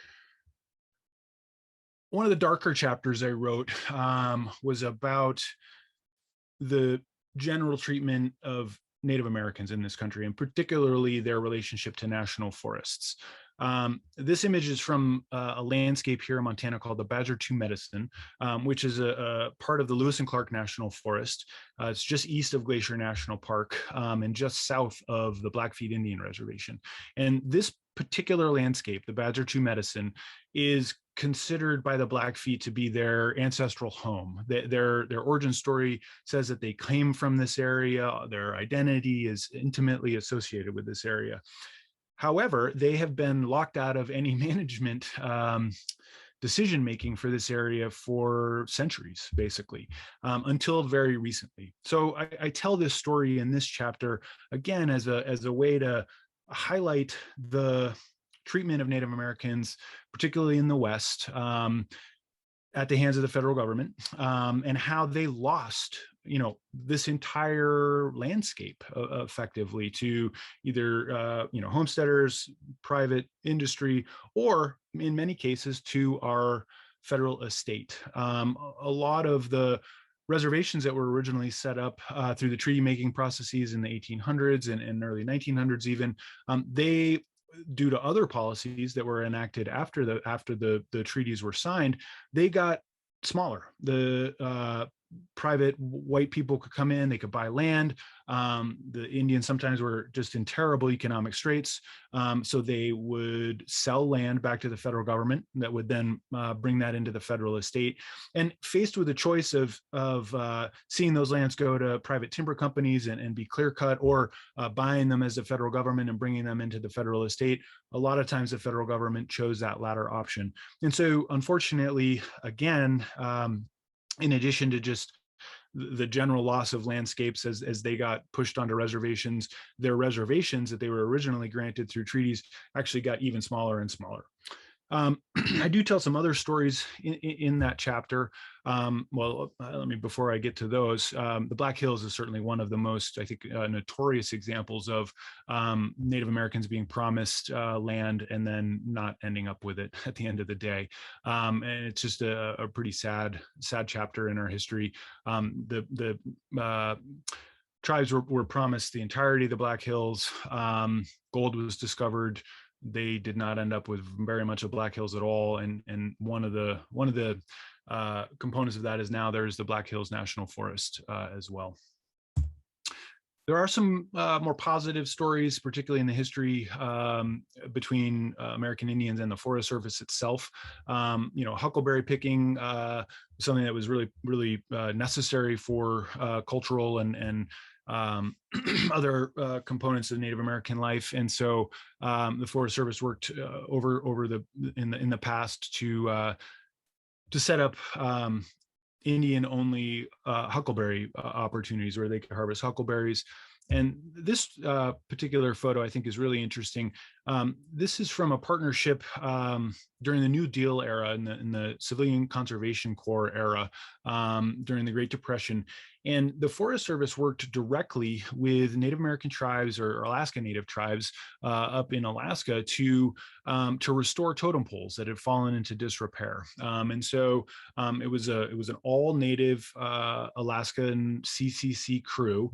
One of the darker chapters I wrote was about the general treatment of Native Americans in this country, and particularly their relationship to national forests. This image is from a landscape here in Montana called the Badger 2 Medicine, which is a part of the Lewis and Clark National Forest. It's just east of Glacier National Park and just south of the Blackfeet Indian Reservation. And this particular landscape, the Badger 2 Medicine, is considered by the Blackfeet to be their ancestral home. Their origin story says that they came from this area. Their identity is intimately associated with this area. However, they have been locked out of any management decision making for this area for centuries, basically, until very recently. So I tell this story in this chapter again as a way to highlight the treatment of Native Americans, particularly in the West, at the hands of the federal government, and how they lost, this entire landscape effectively to either, homesteaders, private industry, or in many cases to our federal estate. A lot of the reservations that were originally set up through the treaty making processes in the 1800s and early 1900s even, they, due to other policies that were enacted after the treaties were signed, they got smaller. The private white people could come in, they could buy land. The Indians sometimes were just in terrible economic straits, so they would sell land back to the federal government that would then bring that into the federal estate. And faced with the choice of seeing those lands go to private timber companies and be clear cut, or buying them as the federal government and bringing them into the federal estate, a lot of times the federal government chose that latter option. And so unfortunately, again, in addition to just the general loss of landscapes as they got pushed onto reservations, their reservations that they were originally granted through treaties actually got even smaller and smaller. I do tell some other stories in that chapter. Before I get to those, the Black Hills is certainly one of the most, I think, notorious examples of Native Americans being promised land and then not ending up with it at the end of the day. And it's just a pretty sad chapter in our history. The tribes were promised the entirety of the Black Hills. Gold was discovered. They did not end up with very much of Black Hills at all, and one of the components of that is now there's the Black Hills National Forest as well. There are some more positive stories, particularly in the history between American Indians and the Forest Service itself. Huckleberry picking, something that was really necessary for cultural and other components of Native American life, and so the Forest Service worked in the past to set up Indian-only huckleberry opportunities where they could harvest huckleberries. And this particular photo, I think, is really interesting. This is from a partnership during the New Deal era, in the Civilian Conservation Corps era, during the Great Depression. And the Forest Service worked directly with Native American tribes or Alaska Native tribes up in Alaska to restore totem poles that had fallen into disrepair. And so it was an all Native Alaskan CCC crew.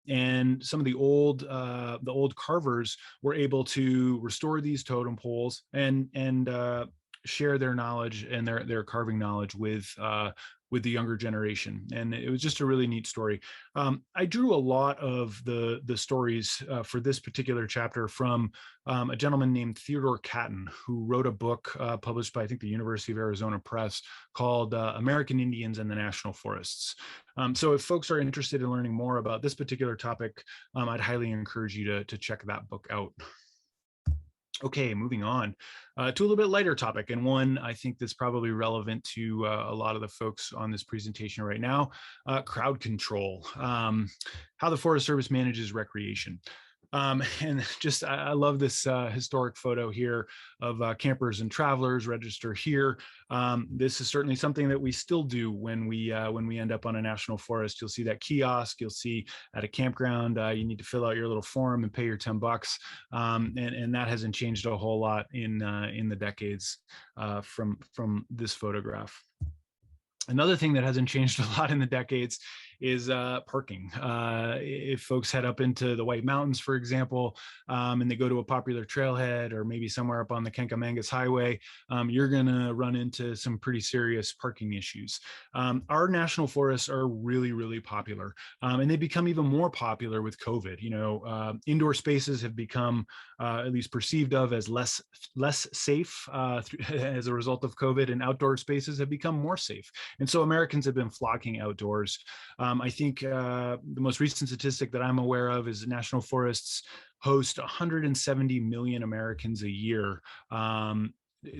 And some of the old carvers were able to restore these totem poles and share their knowledge and their carving knowledge with the younger generation. And it was just a really neat story. I drew a lot of the stories for this particular chapter from a gentleman named Theodore Catton, who wrote a book published by, I think, the University of Arizona Press called American Indians and the National Forests. So if folks are interested in learning more about this particular topic, I'd highly encourage you to check that book out. Okay, moving on to a little bit lighter topic, and one I think that's probably relevant to a lot of the folks on this presentation right now, crowd control, how the Forest Service manages recreation. And just, I love this historic photo here of campers and travelers register here. This is certainly something that we still do when we end up on a national forest. You'll see that kiosk. You'll see at a campground, you need to fill out your little form and pay your $10. And that hasn't changed a whole lot in the decades from this photograph. Another thing that hasn't changed a lot in the decades is parking. If folks head up into the White Mountains, for example, and they go to a popular trailhead or maybe somewhere up on the Kenkamangas Highway, you're going to run into some pretty serious parking issues. Our national forests are really, really popular, and they become even more popular with COVID. Indoor spaces have become at least perceived of as less safe as a result of COVID, and outdoor spaces have become more safe. And so Americans have been flocking outdoors. I think the most recent statistic that I'm aware of is national forests host 170 million Americans a year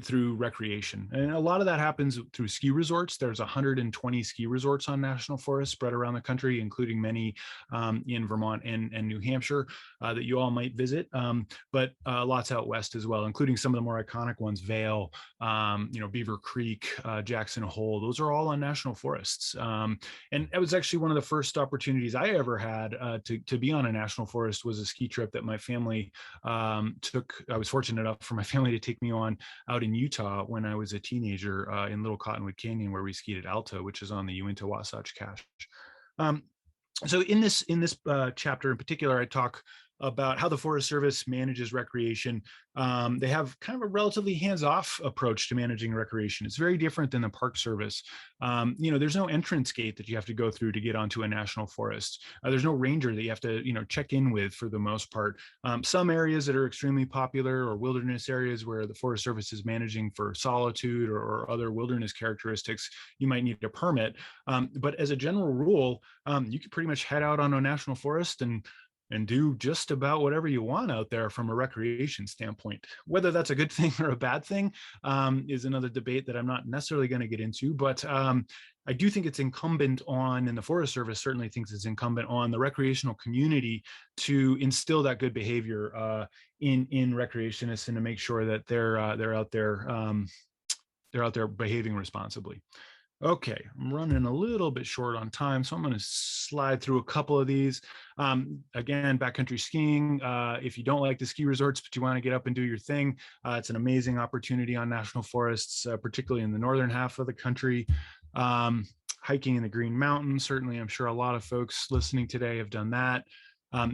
through recreation. And a lot of that happens through ski resorts. There's 120 ski resorts on national forests spread around the country, including many in Vermont and New Hampshire that you all might visit, but lots out west as well, including some of the more iconic ones, Vail, Beaver Creek, Jackson Hole. Those are all on national forests. And it was actually one of the first opportunities I ever had to be on a national forest was a ski trip that my family took. I was fortunate enough for my family to take me on out in Utah when I was a teenager in Little Cottonwood Canyon, where we skied at Alta, which is on the Uinta-Wasatch Cache. So in this chapter in particular, I talk about how the Forest Service manages recreation. They have kind of a relatively hands-off approach to managing recreation. It's very different than the Park Service. There's no entrance gate that you have to go through to get onto a national forest. There's no ranger that you have to, check in with for the most part. Some areas that are extremely popular or wilderness areas where the Forest Service is managing for solitude or other wilderness characteristics, you might need a permit. But as a general rule, you can pretty much head out on a national forest and do just about whatever you want out there from a recreation standpoint. Whether that's a good thing or a bad thing is another debate that I'm not necessarily going to get into, but I do think it's incumbent on, and the Forest Service certainly thinks it's incumbent on the recreational community to instill that good behavior in recreationists and to make sure that they're out there behaving responsibly. Okay, I'm running a little bit short on time, so I'm going to slide through a couple of these. Again, backcountry skiing. If you don't like the ski resorts, but you want to get up and do your thing, it's an amazing opportunity on national forests, particularly in the northern half of the country. Hiking in the Green Mountains. Certainly, I'm sure a lot of folks listening today have done that.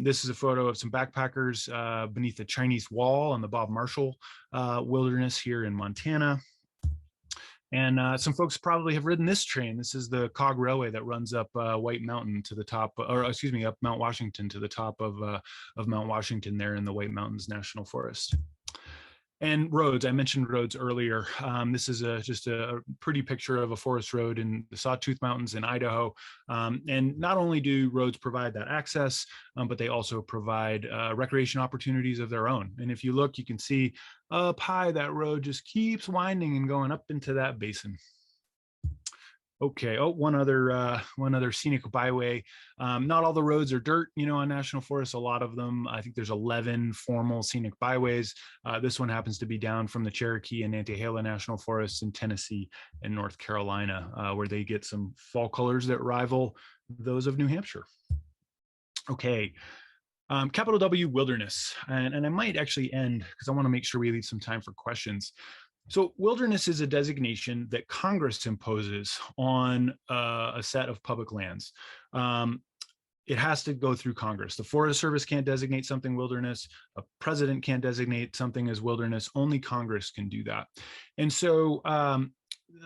This is a photo of some backpackers beneath the Chinese Wall on the Bob Marshall Wilderness here in Montana. And some folks probably have ridden this train. This is the Cog Railway that runs up White Mountain to the top, up Mount Washington to the top of Mount Washington there in the White Mountains National Forest. And roads, I mentioned roads earlier. This is just a pretty picture of a forest road in the Sawtooth Mountains in Idaho. And not only do roads provide that access, but they also provide recreation opportunities of their own. And if you look, you can see up high, that road just keeps winding and going up into that basin. Okay. Oh, one other scenic byway. Not all the roads are dirt, on national forests. A lot of them, I think there's 11 formal scenic byways. This one happens to be down from the Cherokee and Nantahala National Forests in Tennessee and North Carolina, where they get some fall colors that rival those of New Hampshire. Okay. Capital W Wilderness. And I might actually end because I want to make sure we leave some time for questions. So wilderness is a designation that Congress imposes on a set of public lands. It has to go through Congress. The Forest Service can't designate something wilderness. A president can't designate something as wilderness. Only Congress can do that. And so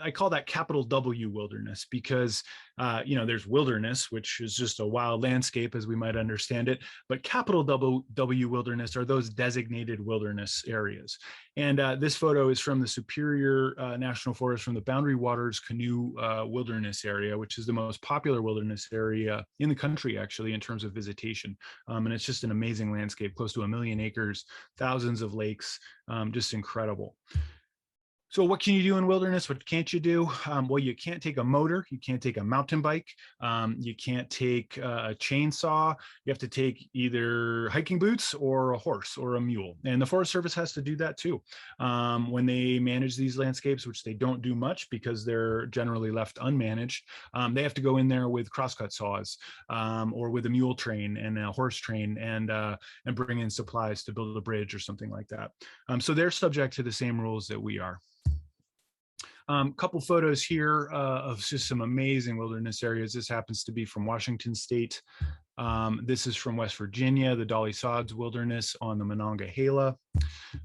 I call that capital W wilderness because, there's wilderness, which is just a wild landscape as we might understand it, but capital W wilderness are those designated wilderness areas. And this photo is from the Superior National Forest from the Boundary Waters Canoe Wilderness Area, which is the most popular wilderness area in the country, actually, in terms of visitation. And it's just an amazing landscape, close to 1 million acres, thousands of lakes, just incredible. So what can you do in wilderness? What can't you do? Well, you can't take a motor. You can't take a mountain bike. You can't take a chainsaw. You have to take either hiking boots or a horse or a mule. And the Forest Service has to do that too. When they manage these landscapes, which they don't do much because they're generally left unmanaged, they have to go in there with crosscut saws or with a mule train and a horse train and bring in supplies to build a bridge or something like that. So they're subject to the same rules that we are. Couple photos here of just some amazing wilderness areas. This happens to be from Washington State. This is from West Virginia, the Dolly Sods Wilderness on the Monongahela.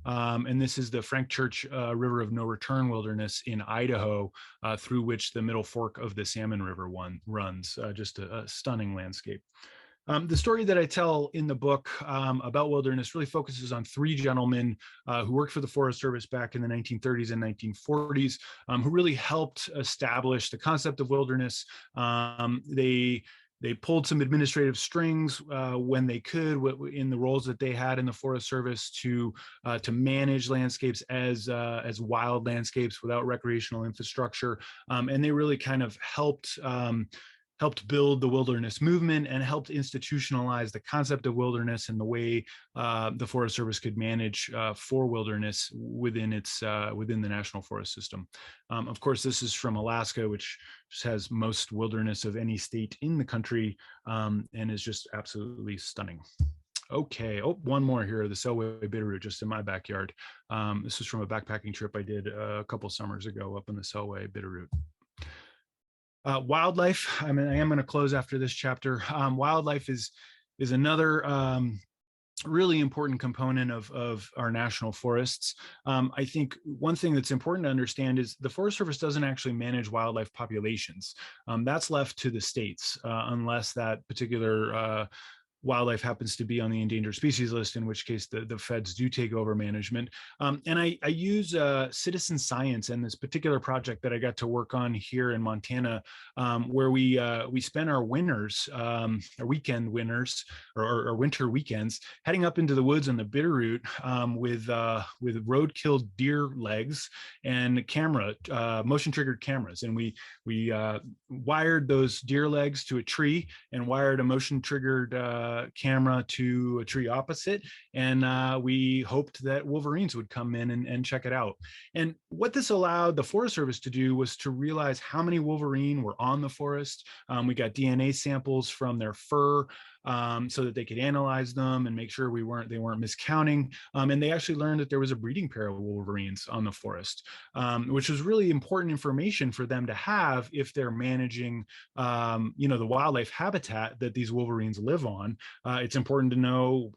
And this is the Frank Church River of No Return Wilderness in Idaho, through which the middle fork of the Salmon River runs. Just a stunning landscape. The story that I tell in the book about wilderness really focuses on three gentlemen who worked for the Forest Service back in the 1930s and 1940s, who really helped establish the concept of wilderness. They pulled some administrative strings when they could in the roles that they had in the Forest Service to manage landscapes as wild landscapes without recreational infrastructure, and they really kind of helped build the wilderness movement and helped institutionalize the concept of wilderness and the way the Forest Service could manage for wilderness within the National Forest System. Of course, this is from Alaska, which just has most wilderness of any state in the country, and is just absolutely stunning. Okay, oh, one more here, the Selway Bitterroot, just in my backyard. This is from a backpacking trip I did a couple summers ago up in the Selway Bitterroot. Wildlife, I am going to close after this chapter. Wildlife is another really important component of our national forests. I think one thing that's important to understand is the Forest Service doesn't actually manage wildlife populations. That's left to the states, unless that particular wildlife happens to be on the endangered species list, in which case the feds do take over management. And I use citizen science and this particular project that I got to work on here in Montana, where we spent our winters, our weekend winters, or winter weekends, heading up into the woods on the Bitterroot with roadkill deer legs and motion triggered cameras. And we wired those deer legs to a tree and wired a motion triggered camera to a tree opposite, and we hoped that wolverines would come in and check it out. And what this allowed the Forest Service to do was to realize how many wolverine were on the forest. We got DNA samples from their fur, so that they could analyze them and make sure they weren't miscounting. And they actually learned that there was a breeding pair of wolverines on the forest, which was really important information for them to have if they're managing, the wildlife habitat that these wolverines live on. It's important to know,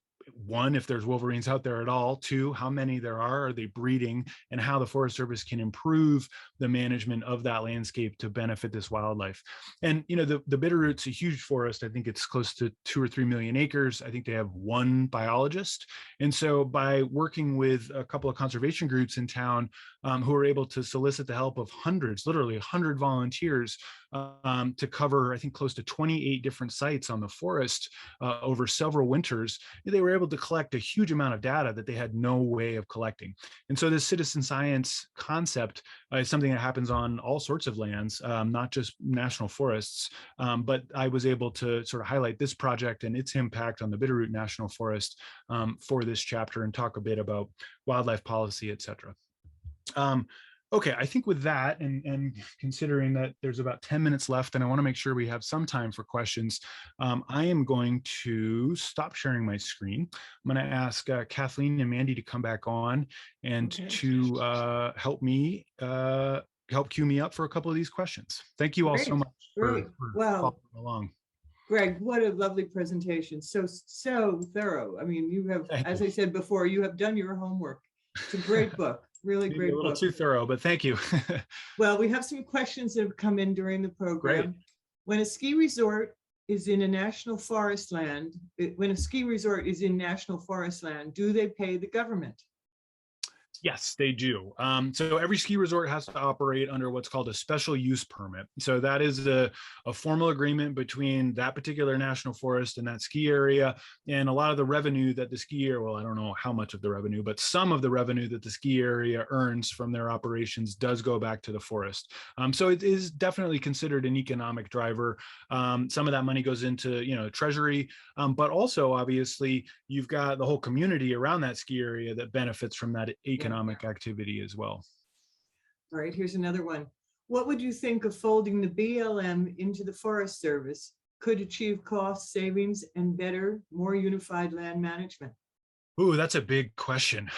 one, if there's wolverines out there at all, two, how many there are they breeding, and how the Forest Service can improve the management of that landscape to benefit this wildlife. And the Bitterroot's a huge forest. I think it's close to 2 or 3 million acres. I think they have one biologist. And so by working with a couple of conservation groups in town, who were able to solicit the help of hundreds, literally 100 volunteers, to cover, I think, close to 28 different sites on the forest over several winters, they were able to collect a huge amount of data that they had no way of collecting. And so this citizen science concept is something that happens on all sorts of lands, not just national forests. But I was able to sort of highlight this project and its impact on the Bitterroot National Forest for this chapter and talk a bit about wildlife policy, et cetera. Okay, I think with that, and considering that there's about 10 minutes left, and I want to make sure we have some time for questions, I am going to stop sharing my screen. I'm going to ask Kathleen and Mandy to come back on and to help queue me up for a couple of these questions. Thank you all so much for following along. Greg, what a lovely presentation. So thorough. I mean, you have, as I said before, you have done your homework. It's a great book. Really great book. A little too thorough, but thank you. Well, we have some questions that have come in during the program. Great. When a ski resort is in a national forest land, do they pay the government? Yes, they do. So every ski resort has to operate under what's called a special use permit. So that is a formal agreement between that particular national forest and that ski area. And a lot of the revenue that the ski area, well, I don't know how much of the revenue, but some of the revenue that the ski area earns from their operations does go back to the forest. So it is definitely considered an economic driver. Some of that money goes into, treasury, but also obviously you've got the whole community around that ski area that benefits from that economic activity as well. All right, here's another one. What would you think of folding the BLM into the Forest Service could achieve cost savings and better, more unified land management? Ooh, that's a big question.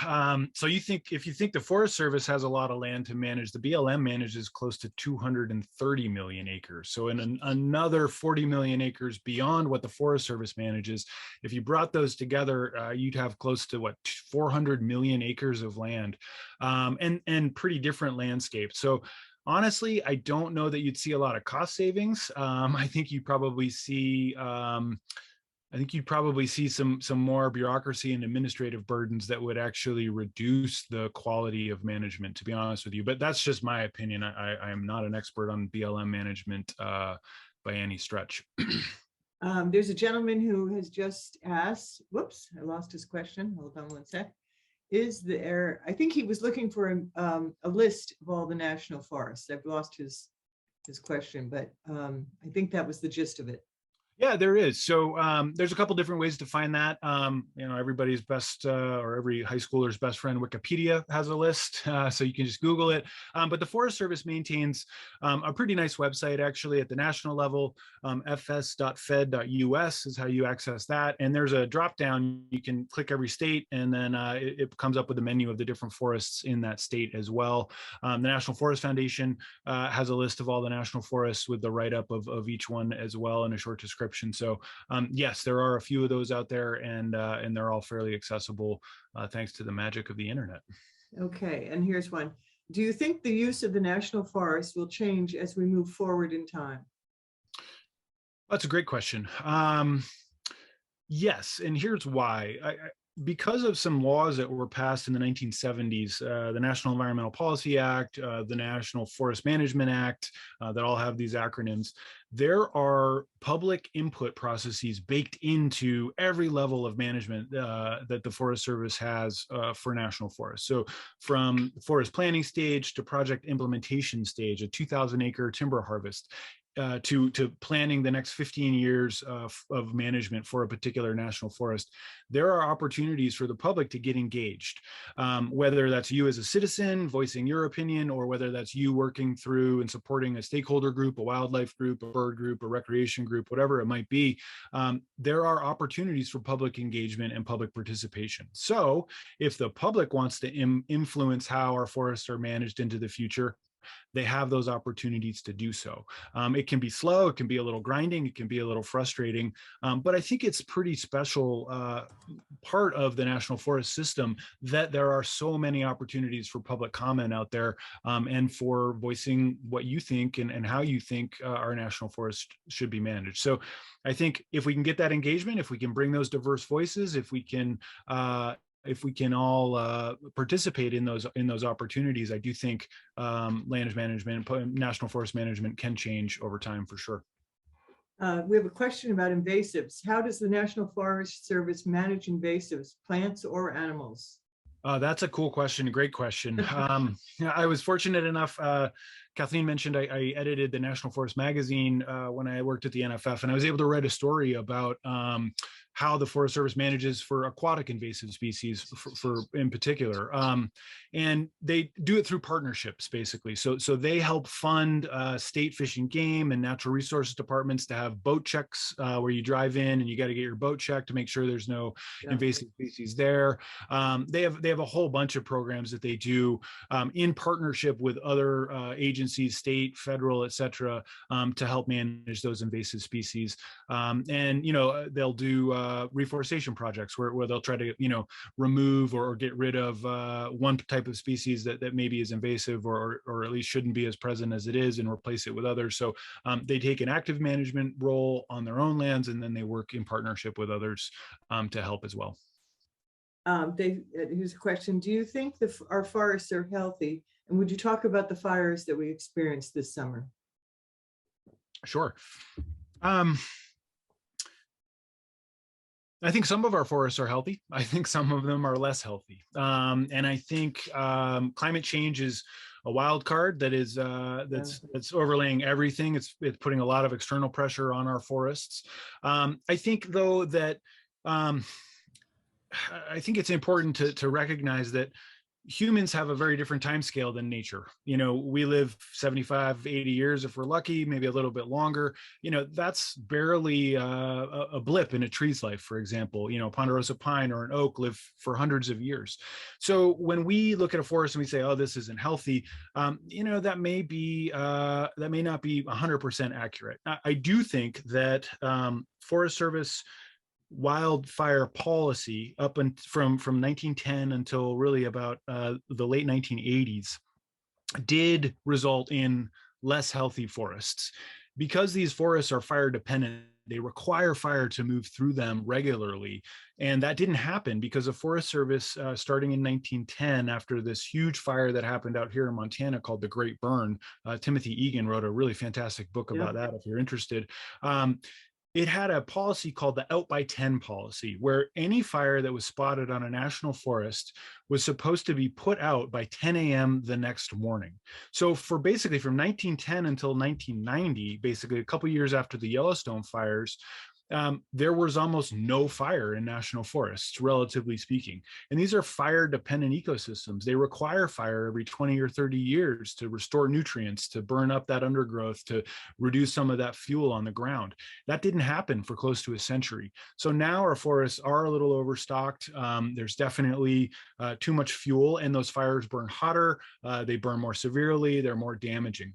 So if you think the Forest Service has a lot of land to manage, the BLM manages close to 230 million acres. So another 40 million acres beyond what the Forest Service manages. If you brought those together, you'd have close to 400 million acres of land, and pretty different landscapes. So honestly, I don't know that you'd see a lot of cost savings. I think you'd probably see some more bureaucracy and administrative burdens that would actually reduce the quality of management, to be honest with you. But that's just my opinion. I am not an expert on BLM management by any stretch. There's a gentleman who has just asked, whoops, I lost his question. Hold on one sec. I think he was looking for a list of all the national forests. I've lost his question, but I think that was the gist of it. Yeah, there is. So there's a couple different ways to find that. Everybody's best or every high schooler's best friend, Wikipedia, has a list. So you can just Google it. But the Forest Service maintains a pretty nice website, actually, at the national level. fs.fed.us is how you access that. And there's a drop down. You can click every state, and then it comes up with a menu of the different forests in that state as well. The National Forest Foundation has a list of all the national forests with the write-up of each one as well, and a short description. So yes, there are a few of those out there, and they're all fairly accessible thanks to the magic of the internet. Okay, and here's one. Do you think the use of the national forest will change as we move forward in time? That's a great question. Yes, and here's why. Because of some laws that were passed in the 1970s, the National Environmental Policy Act, the National Forest Management Act, that all have these acronyms, there are public input processes baked into every level of management that the Forest Service has for national forests. So from forest planning stage to project implementation stage, a 2,000-acre timber harvest, to planning the next 15 years of management for a particular national forest, there are opportunities for the public to get engaged, whether that's you as a citizen voicing your opinion, or whether that's you working through and supporting a stakeholder group, a wildlife group, a bird group, a recreation group, whatever it might be. There are opportunities for public engagement and public participation. So if the public wants to influence how our forests are managed into the future, they have those opportunities to do so. It can be slow, it can be a little grinding, it can be a little frustrating, but I think it's pretty special part of the national forest system that there are so many opportunities for public comment out there, and for voicing what you think and how you think our national forest should be managed. So I think if we can get that engagement, if we can bring those diverse voices, if we can all participate in those opportunities, I do think land management, national forest management can change over time for sure. We have a question about invasives. How does the National Forest Service manage invasives, plants or animals? That's a cool question. Great question. I was fortunate enough, Kathleen mentioned I edited the National Forest magazine when I worked at the NFF, and I was able to write a story about how the Forest Service manages for aquatic invasive species for in particular. And they do it through partnerships, basically. So they help fund state fish and game and natural resources departments to have boat checks where you drive in and you got to get your boat checked to make sure there's no invasive species there. They have a whole bunch of programs that they do in partnership with other agencies, state, federal, et cetera, to help manage those invasive species. And, they'll do reforestation projects where they'll try to, remove or get rid of one type of species that maybe is invasive or at least shouldn't be as present as it is, and replace it with others. So they take an active management role on their own lands, and then they work in partnership with others to help as well. Here's a question. Do you think our forests are healthy? And would you talk about the fires that we experienced this summer? Sure. I think some of our forests are healthy. I think some of them are less healthy. And I think climate change is a wild card that's overlaying everything. It's putting a lot of external pressure on our forests. I think, though, that I think it's important to recognize that humans have a very different time scale than nature. We live 75, 80 years if we're lucky, maybe a little bit longer. That's barely a blip in a tree's life, for example. Ponderosa pine or an oak live for hundreds of years. So when we look at a forest and we say, oh, this isn't healthy, that may not be 100% accurate. I do think that Forest Service wildfire policy from 1910 until really about the late 1980s did result in less healthy forests. Because these forests are fire dependent, they require fire to move through them regularly. And that didn't happen because the Forest Service, starting in 1910, after this huge fire that happened out here in Montana called the Great Burn, Timothy Egan wrote a really fantastic book about that if you're interested. It had a policy called the out by 10 policy, where any fire that was spotted on a national forest was supposed to be put out by 10 a.m. the next morning. So for basically from 1910 until 1990, basically a couple years after the Yellowstone fires, there was almost no fire in national forests, relatively speaking. And these are fire dependent ecosystems. They require fire every 20 or 30 years to restore nutrients, to burn up that undergrowth, to reduce some of that fuel on the ground. That didn't happen for close to a century. So now our forests are a little overstocked. There's definitely too much fuel, and those fires burn hotter. They burn more severely. They're more damaging.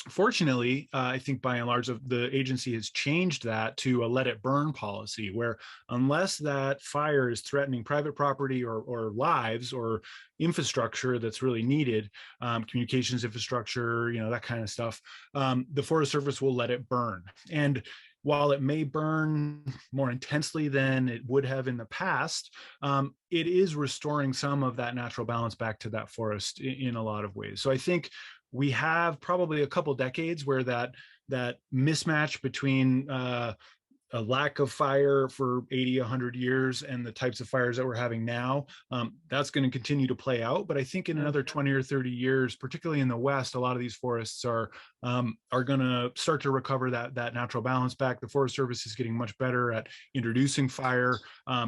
Fortunately, I think by and large, the agency has changed that to a let it burn policy, where unless that fire is threatening private property or lives or infrastructure that's really needed, communications infrastructure, that kind of stuff, the Forest Service will let it burn. And while it may burn more intensely than it would have in the past, it is restoring some of that natural balance back to that forest in a lot of ways. So I think we have probably a couple decades where that mismatch between a lack of fire for 80, 100 years and the types of fires that we're having now, that's going to continue to play out. But I think in another 20 or 30 years, particularly in the West, a lot of these forests are going to start to recover that natural balance back. The Forest Service is getting much better at introducing fire,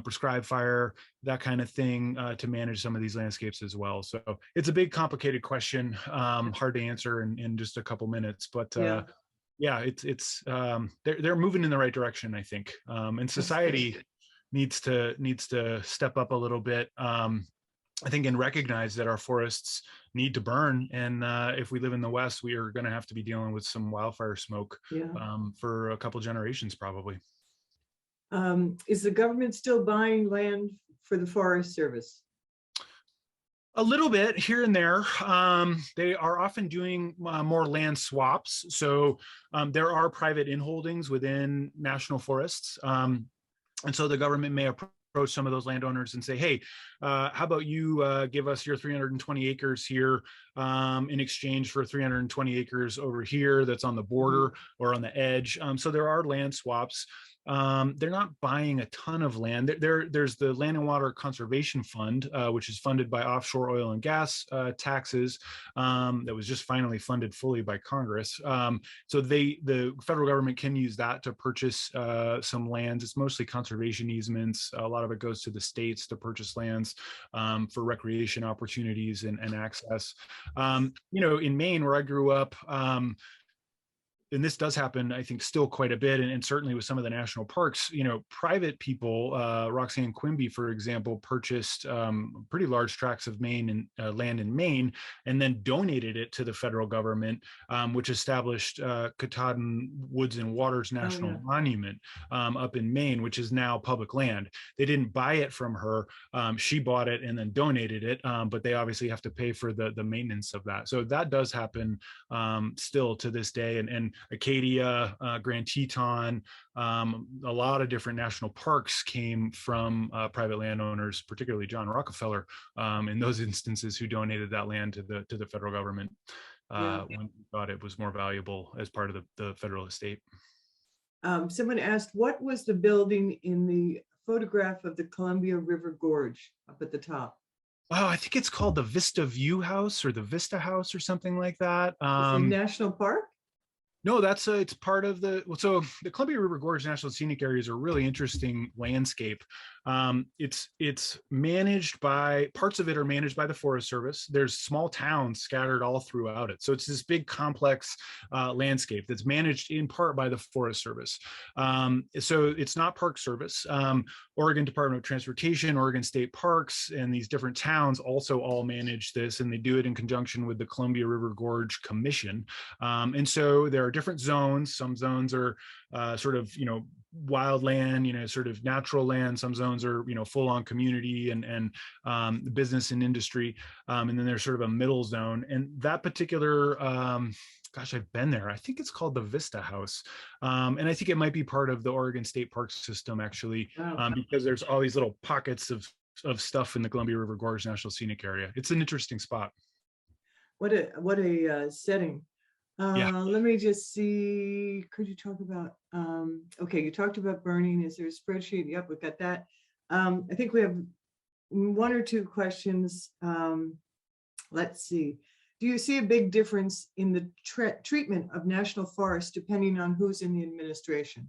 prescribed fire, that kind of thing, to manage some of these landscapes as well. So it's a big, complicated question, hard to answer in just a couple minutes, but yeah, it's they're moving in the right direction, I think, and society needs to step up a little bit, I think, and recognize that our forests need to burn, and if we live in the West, we are going to have to be dealing with some wildfire smoke for a couple generations probably. Is the government still buying land for the Forest Service? A little bit here and there. They are often doing more land swaps. So there are private inholdings within national forests. And so the government may approach some of those landowners and say, hey, how about you give us your 320 acres here in exchange for 320 acres over here that's on the border or on the edge. So there are land swaps. They're not buying a ton of land. There's the Land and Water Conservation Fund, which is funded by offshore oil and gas taxes, that was just finally funded fully by Congress. So the federal government can use that to purchase some lands. It's mostly conservation easements. A lot of it goes to the states to purchase lands for recreation opportunities and access. In Maine, where I grew up, and this does happen, I think, still quite a bit, and certainly with some of the national parks, private people, Roxanne Quimby, for example, purchased pretty large tracts of Maine and land in Maine, and then donated it to the federal government, which established Katahdin Woods and Waters National Monument up in Maine, which is now public land. They didn't buy it from her; she bought it and then donated it, but they obviously have to pay for the maintenance of that. So that does happen still to this day, and Acadia, Grand Teton, a lot of different national parks came from private landowners, particularly John Rockefeller, in those instances, who donated that land to the federal government when he thought it was more valuable as part of the federal estate. Someone asked, what was the building in the photograph of the Columbia River Gorge up at the top? Oh, I think it's called the Vista View House or the Vista House or something like that. Is it a national park? No, it's part of so the Columbia River Gorge National Scenic Area is a really interesting landscape. It's managed by, parts of it are managed by the Forest Service. There's small towns scattered all throughout it. So it's this big complex landscape that's managed in part by the Forest Service. So it's not Park Service. Oregon Department of Transportation, Oregon State Parks, and these different towns also all manage this, and they do it in conjunction with the Columbia River Gorge Commission. And so there are different zones. Some zones are sort of, wild land, sort of natural land. Some zones are, full on community and business and industry. And then there's sort of a middle zone. And that particular, gosh, I've been there. I think it's called the Vista House. And I think it might be part of the Oregon State Park System, actually, because there's all these little pockets of stuff in the Columbia River Gorge National Scenic Area. It's an interesting spot. What a setting. Let me just see. Could you talk about, okay, you talked about burning. Is there a spreadsheet? Yep, we've got that. I think we have one or two questions. Let's see. Do you see a big difference in the treatment of national forests depending on who's in the administration?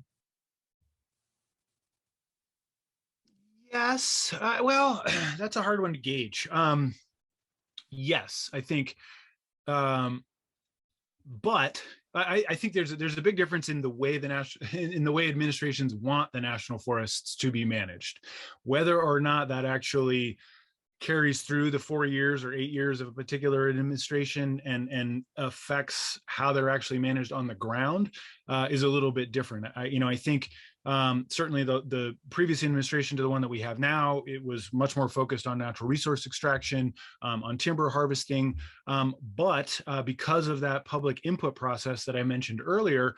Yes. Well, that's a hard one to gauge. Yes, I think. But I think there's a big difference in the way in the way administrations want the national forests to be managed, whether or not that actually carries through the 4 years or 8 years of a particular administration and affects how they're actually managed on the ground is a little bit different. I think certainly the previous administration to the one that we have now, it was much more focused on natural resource extraction, on timber harvesting. But because of that public input process that I mentioned earlier,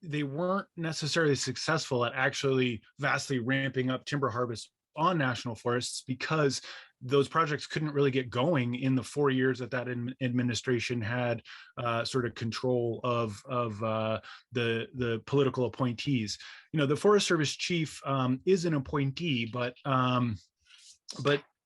they weren't necessarily successful at actually vastly ramping up timber harvest on national forests because those projects couldn't really get going in the 4 years that administration had sort of control of the political appointees. The Forest Service chief is an appointee, but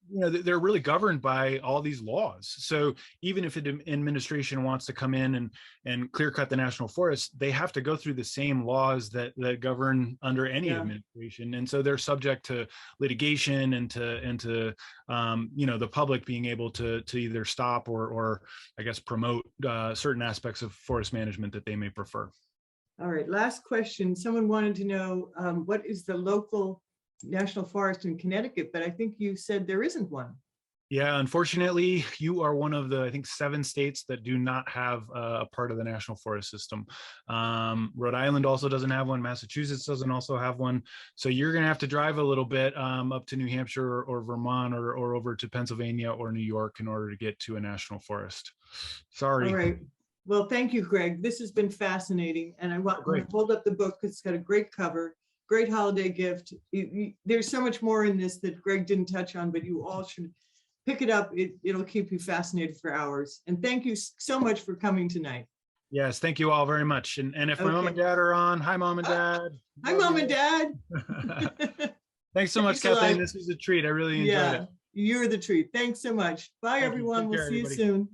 they're really governed by all these laws. So even if an administration wants to come in and clear cut the national forest, they have to go through the same laws that govern under any administration. And so they're subject to litigation and to the public being able to either stop or I guess promote certain aspects of forest management that they may prefer. All right, last question. Someone wanted to know what is the local national forest in Connecticut, but I think you said there isn't one. Yeah, unfortunately, you are one of the, I think, 7 states that do not have a part of the national forest system. Rhode Island also doesn't have one. Massachusetts doesn't also have one. So you're going to have to drive a little bit up to New Hampshire or Vermont or over to Pennsylvania or New York in order to get to a national forest. Sorry. All right. Well, thank you, Greg. This has been fascinating. And I want to hold up the book because it's got a great cover. Great holiday gift. There's so much more in this that Greg didn't touch on, but you all should pick it up. It'll keep you fascinated for hours. And thank you so much for coming tonight. Yes, thank you all very much. And if my mom and dad are on, hi, Mom and Dad. Hi, Mom and Dad. Thanks so much, Kathleen. This was a treat. I really enjoyed it. You're the treat. Thanks so much. Bye, everyone. We'll see you soon.